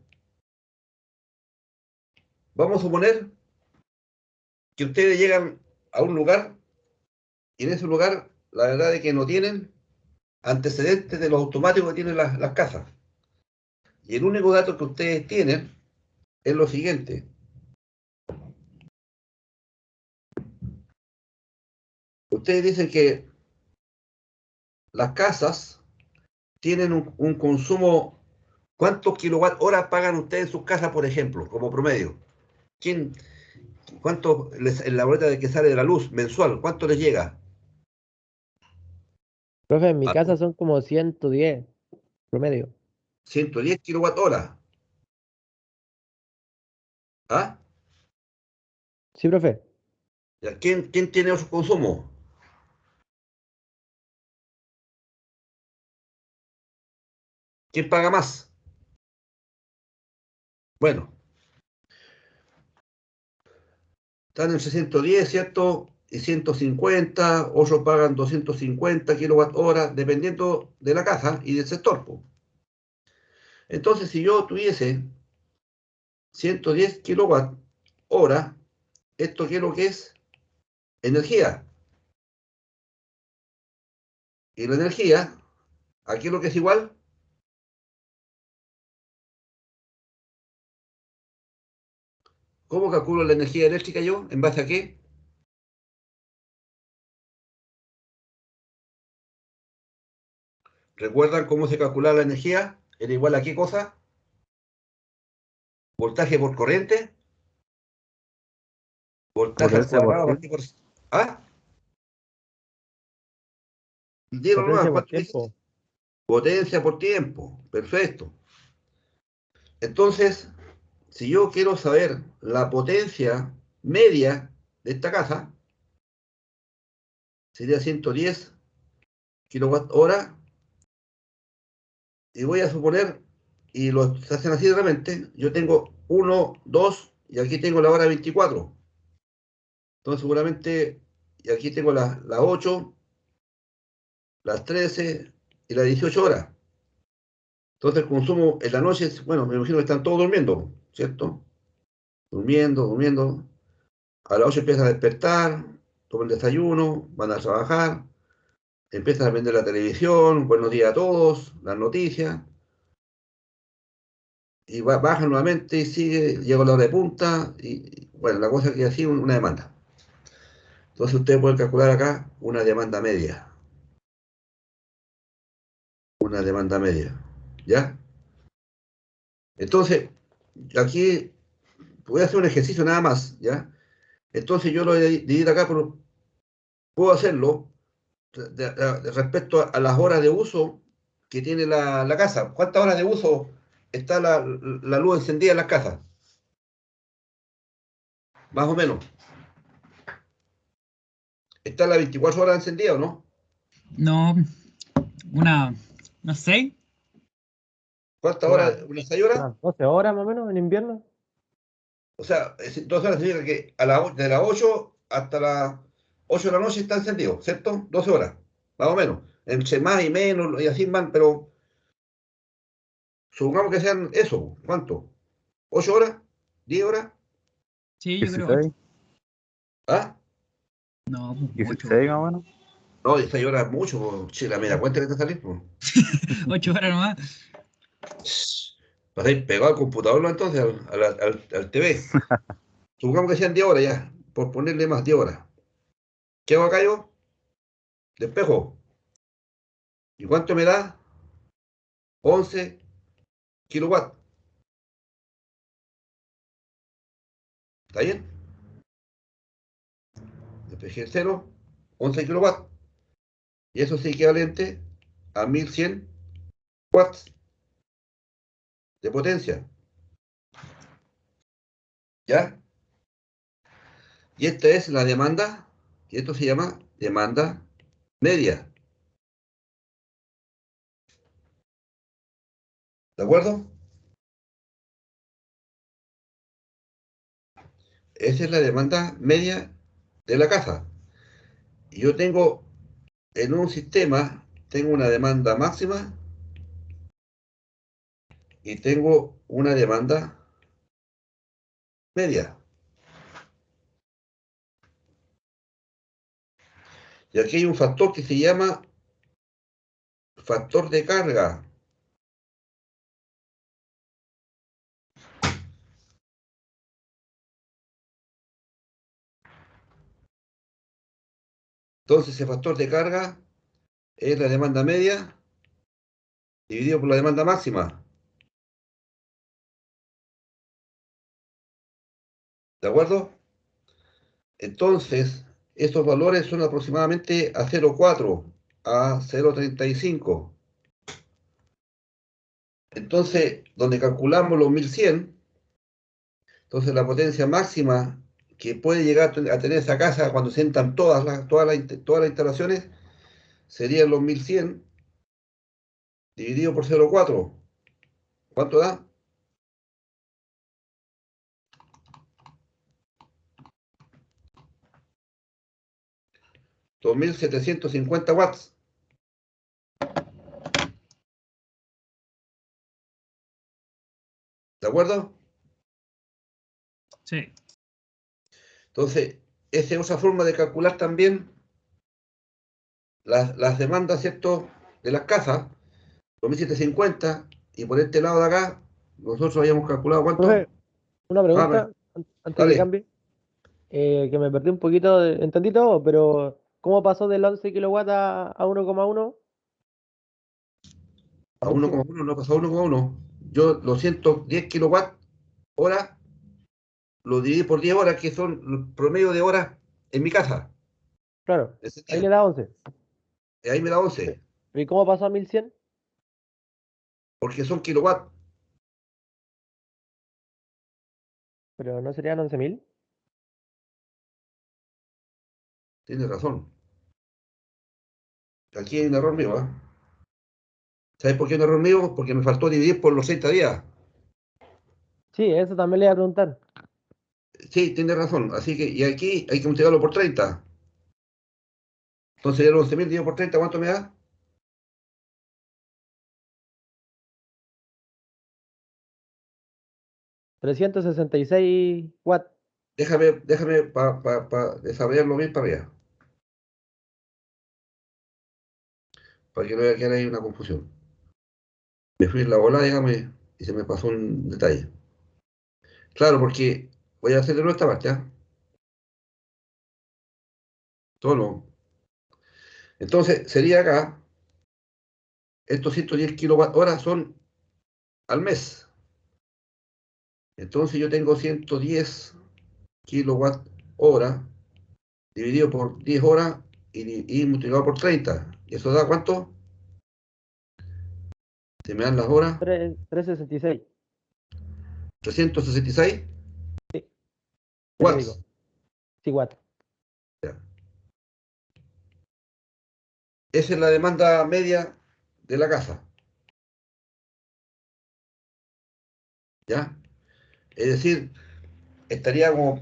Vamos a suponer que ustedes llegan a un lugar y en ese lugar la verdad es que no tienen antecedentes de los automáticos que tienen las casas. Y el único dato que ustedes tienen es lo siguiente. Ustedes dicen que las casas tienen un consumo. ¿Cuántos kilowatt hora pagan ustedes en sus casas, por ejemplo, como promedio? ¿Cuánto en la boleta de que sale de la luz mensual? ¿Cuánto les llega? Profe, en mi A casa son como 110 promedio. 110 kilowatt hora. ¿Ah? Sí, profe. Ya, ¿quién tiene otro consumo? ¿Quién paga más? Bueno, están entre 110, ¿cierto? Y 150, otros pagan 250 kilowatt hora, dependiendo de la casa y del sector, po. Entonces, si yo tuviese 110 kilowatt hora, ¿esto qué es lo que es? Energía. Y la energía, ¿aquí es lo que es igual? ¿Cómo calculo la energía eléctrica yo? ¿En base a qué? ¿Recuerdan cómo se calculaba la energía? ¿Era igual a qué cosa? Voltaje por corriente. Voltaje al Potencia por cuadrado tiempo. partido por... ¿Ah? Dilo nomás, Potencia por ¿cuánto dijiste? tiempo. Potencia por tiempo. Perfecto. Entonces, si yo quiero saber la potencia media de esta casa, sería 110 kilowatt hora. Y voy a suponer, y lo se hacen así realmente, yo tengo 1, 2, y aquí tengo la hora 24. Entonces seguramente, y aquí tengo las 8, las 13 y las 18 horas. Entonces el consumo en la noche, bueno, me imagino que están todos durmiendo, ¿cierto? Durmiendo. A las 8 empiezan a despertar, toman desayuno, van a trabajar. empiezan a vender la televisión, buenos días a todos, las noticias, y bajan nuevamente y sigue, llega la hora de punta, y bueno, la cosa es que así una demanda. Entonces ustedes pueden calcular acá una demanda media. Una demanda media, ¿ya? Entonces, aquí voy a hacer un ejercicio nada más, ¿ya? Entonces yo lo voy a dividir acá, pero puedo hacerlo respecto a las horas de uso que tiene la casa. ¿Cuántas horas de uso está la luz encendida en las casas? Más o menos. ¿Está las 24 horas encendida o no? No, unas 6. ¿Cuántas horas? Unas ¿Unas 6 horas? unas 12 horas más o menos en invierno. O sea, 12 horas significa que de las 8 hasta las 8 de la noche está encendido, ¿cierto? 12 horas, más o menos. Entre más y menos y así van, pero supongamos que sean eso, ¿cuánto? ¿8 horas? ¿10 horas? Sí, yo creo 8. 16, ¿Ah? No, 8. 16 más o menos. No, 16 horas es mucho, po. Che, la media cuenta que te salís, po. 8 horas nomás. Vas a ir pegado al computador, ¿no? Entonces, al TV. Supongamos que sean 10 horas ya, por ponerle más 10 horas. ¿Qué hago acá yo? Despejo. ¿Y cuánto me da? 11 kilowatts. ¿Está bien? Despejé 0, 11 kilowatts. Y eso es equivalente a 1100 watts de potencia. ¿Ya? Y esta es la demanda, y esto se llama demanda media. ¿De acuerdo? Esa es la demanda media de la casa. Y yo tengo en un sistema, tengo una demanda máxima y tengo una demanda media. Y aquí hay un factor que se llama factor de carga. Entonces, ese factor de carga es la demanda media dividido por la demanda máxima. ¿De acuerdo? Entonces, estos valores son aproximadamente a 0,4 a 0,35. Entonces, donde calculamos los 1100, entonces la potencia máxima que puede llegar a tener esa casa cuando se entran todas las instalaciones serían los 1100 dividido por 0,4. ¿Cuánto da? 2750 watts. ¿De acuerdo? Sí. Entonces, esa es otra forma de calcular también las demandas, ¿cierto?, de las casas, 2750, y por este lado de acá, nosotros habíamos calculado cuánto. Profe, una Ah, pregunta antes que dale. cambie. Que me perdí un poquito, entendí todo, pero ¿cómo pasó del 11 kilowatts a 1,1? A 1,1 no pasó a 1,1. Yo los 110 kilowatt hora lo dividí por 10 horas, que son el promedio de horas en mi casa. Claro, Ese ahí día. le da 11. Ahí me da 11, ¿Y cómo pasó a 1100? porque son kilowatts. Pero no serían 11.000. Tienes razón. Aquí hay un error mío, ¿eh? ¿Sabes por qué un error mío? Porque me faltó dividir por los 30 días. Sí, eso también le iba a preguntar. Sí, tienes razón. Así que, y aquí hay que multiplicarlo por 30. Entonces, ya los 11.000 dividido por 30, ¿cuánto me da? 366 watts. Déjame para desarrollarlo bien para allá. para que no haya quedar ahí una confusión. Me fui en la bola, digamos, y se me pasó un detalle. Claro, porque voy a hacer de nuevo esta parte, ¿ah? Solo. Entonces, sería acá, estos 110 kilowatt hora son al mes. Entonces yo tengo 110 kilowatt hora dividido por 10 horas y multiplicado por 30. ¿Y eso da cuánto? Se me dan las horas. 366. 366 Sí, ya te watts. digo. Sí, watt. Ya. Esa es la demanda media de la casa. ¿Ya? Es decir, estaríamos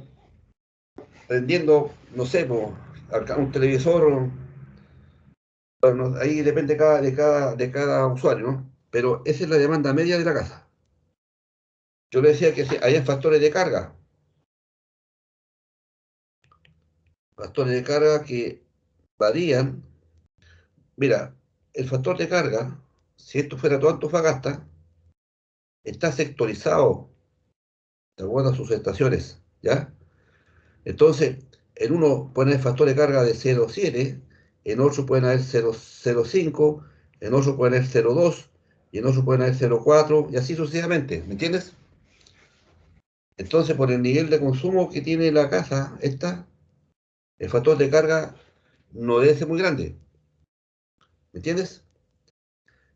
prendiendo, no sé, acá un televisor, bueno, ahí depende de cada usuario, ¿no? Pero esa es la demanda media de la casa. Yo le decía que hay factores de carga. Factores de carga que varían. Mira, el factor de carga, si esto fuera todo Antofagasta, está sectorizado de acuerdo a sus estaciones, ¿ya? Entonces, en uno pueden haber factor de carga de 0,7, en otro pueden haber 0,05, en otro pueden haber 0,2, y en otro pueden haber 0,4, y así sucesivamente, ¿me entiendes? Entonces, por el nivel de consumo que tiene la casa, el factor de carga no debe ser muy grande, ¿me entiendes?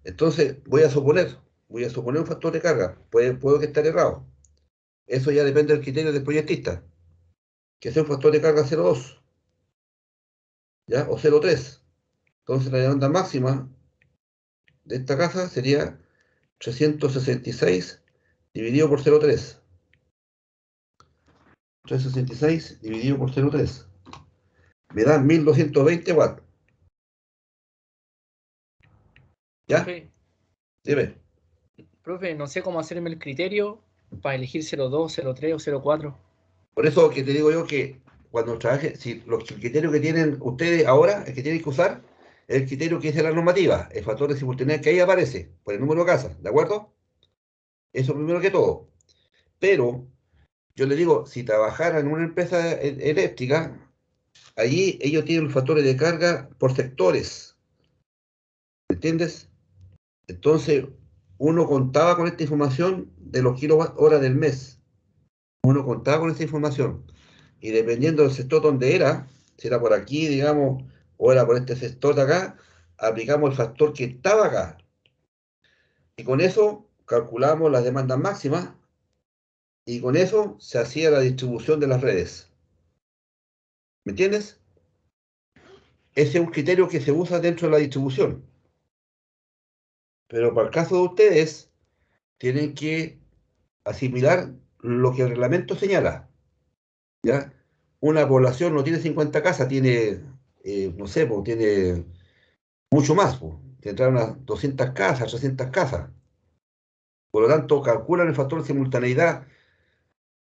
Entonces, voy a suponer un factor de carga, puedo que esté errado. Eso ya depende del criterio del proyectista, que sea un factor de carga 0,2, ¿ya? O 0,3. Entonces, la demanda máxima de esta casa sería 366 dividido por 0,3. 366 dividido por 0,3. Me da 1220 watts. ¿Ya? Profe, Dime. profe, no sé cómo hacerme el criterio para elegir 02, 03 o 04. Por eso que te digo yo que cuando trabaje, si el criterio que tienen ustedes ahora, el que tienen que usar, es el criterio que dice la normativa, el factor de simultaneidad que ahí aparece, por el número de casas, ¿de acuerdo? Eso primero que todo. Pero yo le digo, si trabajara en una empresa eléctrica, allí ellos tienen los factores de carga por sectores, ¿entiendes? Entonces, uno contaba con esta información de los kilowatt hora del mes. Uno contaba con esta información. Y dependiendo del sector donde era, si era por aquí, digamos, o era por este sector de acá, aplicamos el factor que estaba acá. Y con eso calculamos las demandas máximas y con eso se hacía la distribución de las redes. ¿Me entiendes? Ese es un criterio que se usa dentro de la distribución. Pero para el caso de ustedes, tienen que asimilar lo que el reglamento señala. ¿Ya? Una población no tiene 50 casas, tiene, no sé, tiene mucho más, tendrá unas 200 casas, 300 casas. Por lo tanto, calculan el factor de simultaneidad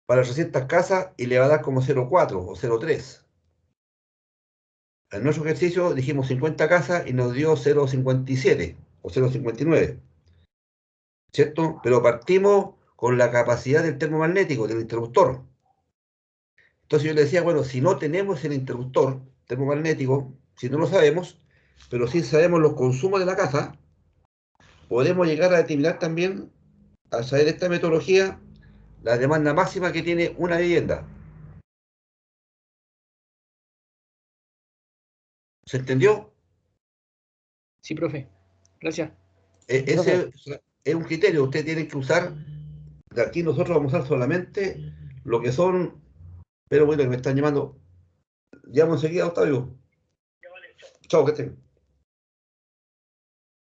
para 300 casas y le va a dar como 0,4 o 0,3. En nuestro ejercicio dijimos 50 casas y nos dio 0,57 o 0,59, ¿cierto? Pero partimos con la capacidad del termomagnético, del interruptor. Entonces yo le decía, bueno, si no tenemos el interruptor termomagnético, si no lo sabemos, pero sí sabemos los consumos de la casa, podemos llegar a determinar también, al saber esta metodología, la demanda máxima que tiene una vivienda. ¿Se entendió? Sí, profe. Gracias. Ese es un criterio. Ustedes tienen que usar, de aquí nosotros vamos a usar solamente lo que son, pero bueno, que me están llamando. Llamo enseguida, Octavio. Chao, que estén.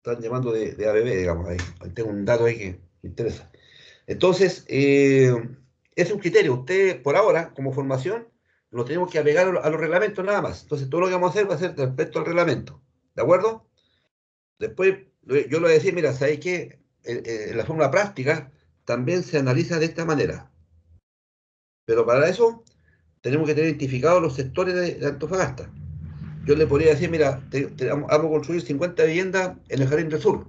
Están llamando de ABB, digamos, ahí. Tengo un dato ahí que me interesa. Entonces, es un criterio. Usted, por ahora, como formación, lo tenemos que apegar a los reglamentos nada más. Entonces, todo lo que vamos a hacer va a ser respecto al reglamento. ¿De acuerdo? Después, yo le voy a decir, mira, ¿sabes qué? En la fórmula práctica también se analiza de esta manera. Pero para eso, tenemos que tener identificados los sectores de Antofagasta. yo le podría decir, mira, vamos a construir 50 viviendas en el Jardín del Sur,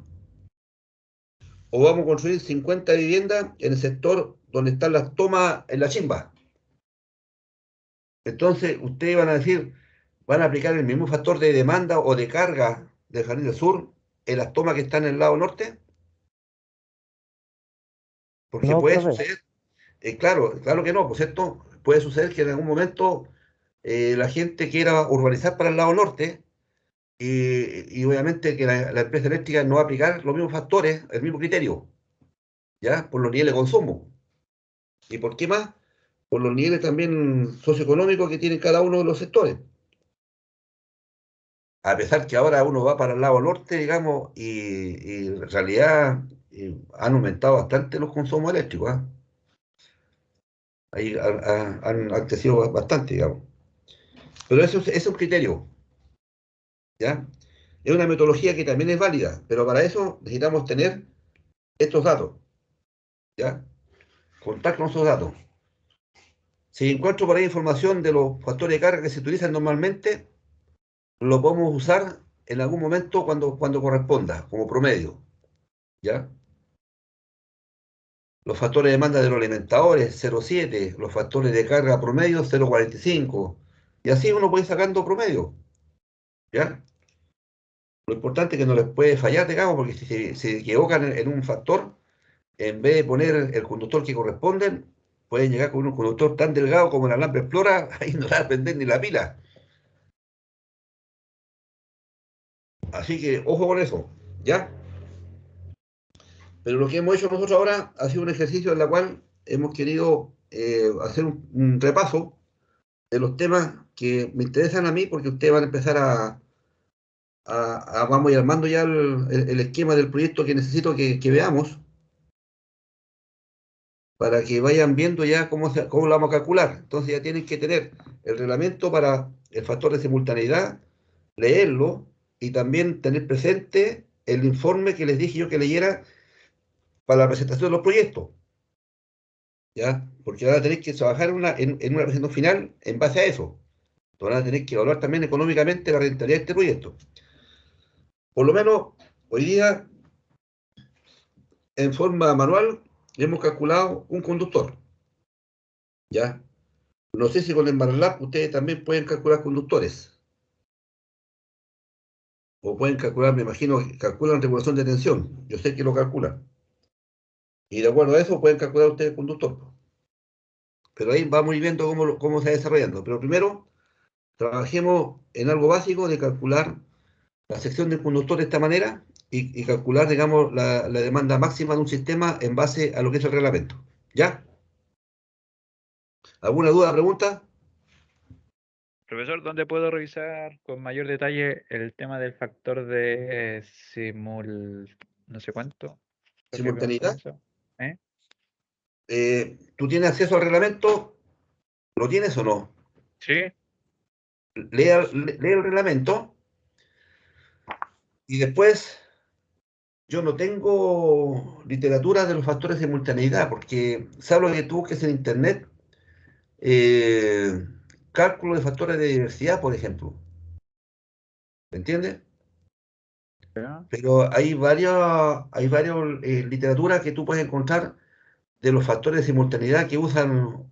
o vamos a construir 50 viviendas en el sector donde están las tomas en la chimba. Entonces, ustedes van a decir, van a aplicar el mismo factor de demanda o de carga del Jardín del Sur en las tomas que están en el lado norte, porque No, puede profe. suceder, claro que no, por cierto, puede suceder que en algún momento la gente quiera urbanizar para el lado norte y obviamente que la empresa eléctrica no va a aplicar los mismos factores, el mismo criterio, ¿ya? Por los niveles de consumo. ¿Y por qué más? Por los niveles también socioeconómicos que tienen cada uno de los sectores. A pesar que ahora uno va para el lado norte, digamos, y en realidad han aumentado bastante los consumos eléctricos, ¿ah? Ahí han crecido bastante, digamos. Pero eso es un criterio, ¿ya? Es una metodología que también es válida, pero para eso necesitamos tener estos datos, ¿ya? Contar con esos datos. Si encuentro por ahí información de los factores de carga que se utilizan normalmente, lo podemos usar en algún momento cuando corresponda, como promedio, ¿ya? Los factores de demanda de los alimentadores, 0,7, los factores de carga promedio, 0,45, y así uno puede ir sacando promedio, ¿ya? Lo importante es que no les puede fallar, digamos, porque si se equivocan en un factor, en vez de poner el conductor que corresponde, pueden llegar con un conductor tan delgado como el alambre explora, ahí no le va a prender ni la pila. Así que ojo con eso, ¿ya? Pero lo que hemos hecho nosotros ahora ha sido un ejercicio en el cual hemos querido hacer un repaso de los temas que me interesan a mí, porque ustedes van a empezar vamos a ir armando ya el esquema del proyecto que necesito que veamos, para que vayan viendo ya cómo lo vamos a calcular. Entonces ya tienen que tener el reglamento para el factor de simultaneidad, leerlo y también tener presente el informe que les dije yo que leyera para la presentación de los proyectos, ¿ya? Porque van a tener que trabajar en una presentación final en base a eso. Van a tener que evaluar también económicamente la rentabilidad de este proyecto. Por lo menos hoy día, en forma manual, hemos calculado un conductor, ¿ya? No sé si con el MATLAB ustedes también pueden calcular conductores. O pueden calcular, me imagino, calculan regulación de tensión. Yo sé que lo calculan. Y de acuerdo a eso pueden calcular ustedes el conductor. Pero ahí vamos a ir viendo cómo se va desarrollando. Pero primero, trabajemos en algo básico de calcular la sección del conductor de esta manera y calcular, digamos, la demanda máxima de un sistema en base a lo que es el reglamento. ¿Ya? ¿Alguna duda, pregunta? Profesor, ¿dónde puedo revisar con mayor detalle el tema del factor de no sé cuánto? Creo que vemos con Simultaneidad. eso. ¿Eh? ¿Tú tienes acceso al reglamento? ¿Lo tienes o no? Sí. Lee el reglamento y después yo no tengo literatura de los factores de simultaneidad porque sabes lo que tú busques en internet, eh, cálculo de factores de diversidad, por ejemplo. ¿Me entiendes? Ya. Pero hay varias literaturas que tú puedes encontrar de los factores de simultaneidad que usan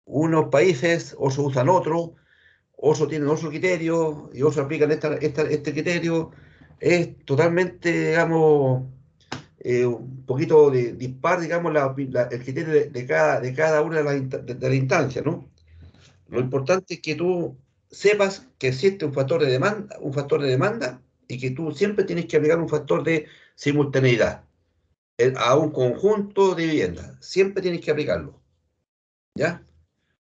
unos países, otros usan otros, otros tienen otro criterio y otros aplican este criterio. Es totalmente, digamos, un poquito dispar, digamos, el criterio de cada una de las instancias, ¿no? Lo Ya. importante es que tú sepas que existe un factor de demanda y que tú siempre tienes que aplicar un factor de simultaneidad a un conjunto de viviendas. Siempre tienes que aplicarlo, ¿ya?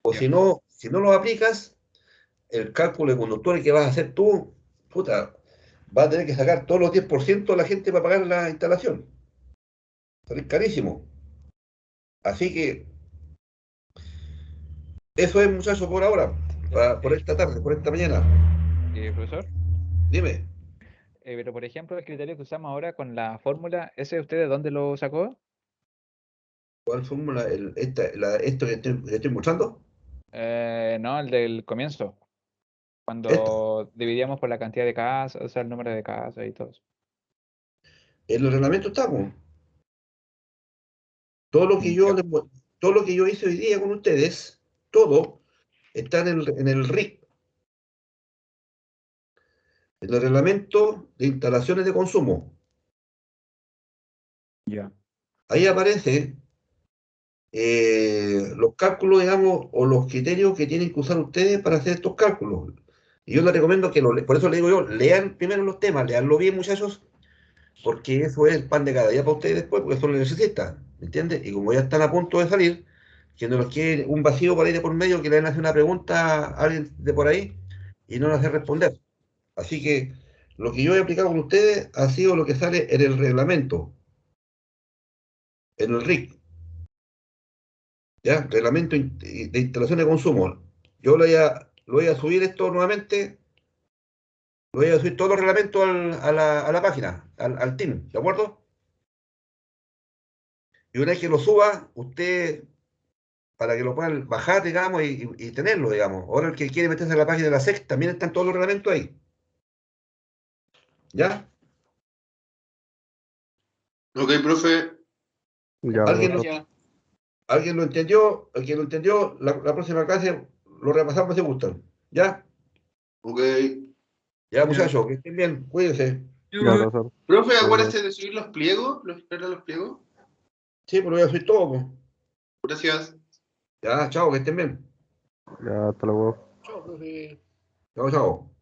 O Ya. si no lo aplicas, el cálculo de conductores que vas a hacer tú, puta, vas a tener que sacar todos los 10% de la gente para pagar la instalación. Es carísimo. Así que eso es, muchachos, por ahora, por esta tarde, por esta mañana. Profesor, Dime, pero por ejemplo, el criterio que usamos ahora con la fórmula, ¿ese usted de dónde lo sacó? ¿cuál fórmula? Esto que estoy mostrando. No, el del comienzo. Esta. Cuando lo dividíamos por la cantidad de casas, o sea, el número de casas y todo eso. En el reglamento estamos. Todo lo que todo lo que yo hice hoy día con ustedes, todo está en el RIC, en el reglamento de instalaciones de consumo. Ya. Ahí aparece los cálculos, digamos, o los criterios que tienen que usar ustedes para hacer estos cálculos. Y yo les recomiendo que por eso le digo yo, lean primero los temas, leanlo bien, muchachos, porque eso es el pan de cada día para ustedes después, porque eso lo necesitan, ¿me entiendes? Y como ya están a punto de salir, que no les quede un vacío por ahí de por medio, que le van a hacer una pregunta a alguien de por ahí y no les hace responder. Así que lo que yo he aplicado con ustedes ha sido lo que sale en el reglamento, en el RIC, ¿ya? Reglamento de instalación de consumo. Yo lo voy a subir esto nuevamente, lo voy a subir todos los reglamentos a la página, al team, ¿de acuerdo? Y una vez que lo suba, usted, para que lo puedan bajar, digamos, y tenerlo, digamos. Ahora el que quiere meterse en la página de la SEC, también están todos los reglamentos ahí. ¿Ya? Ok, profe. Ya, ¿Alguien, profesor. ¿Alguien lo entendió? El que lo entendió, la próxima clase lo repasamos si gustan. ¿Ya? Ok. Ya, muchachos, que estén bien, cuídense. Ya, profesor. Profe, acuérdese de subir los pliegos, los pliegos. Sí, pues lo voy a subir todo, pues. Gracias. Ya, chao, que estén bien. Ya, hasta luego. Chao, profe. Chao, chao.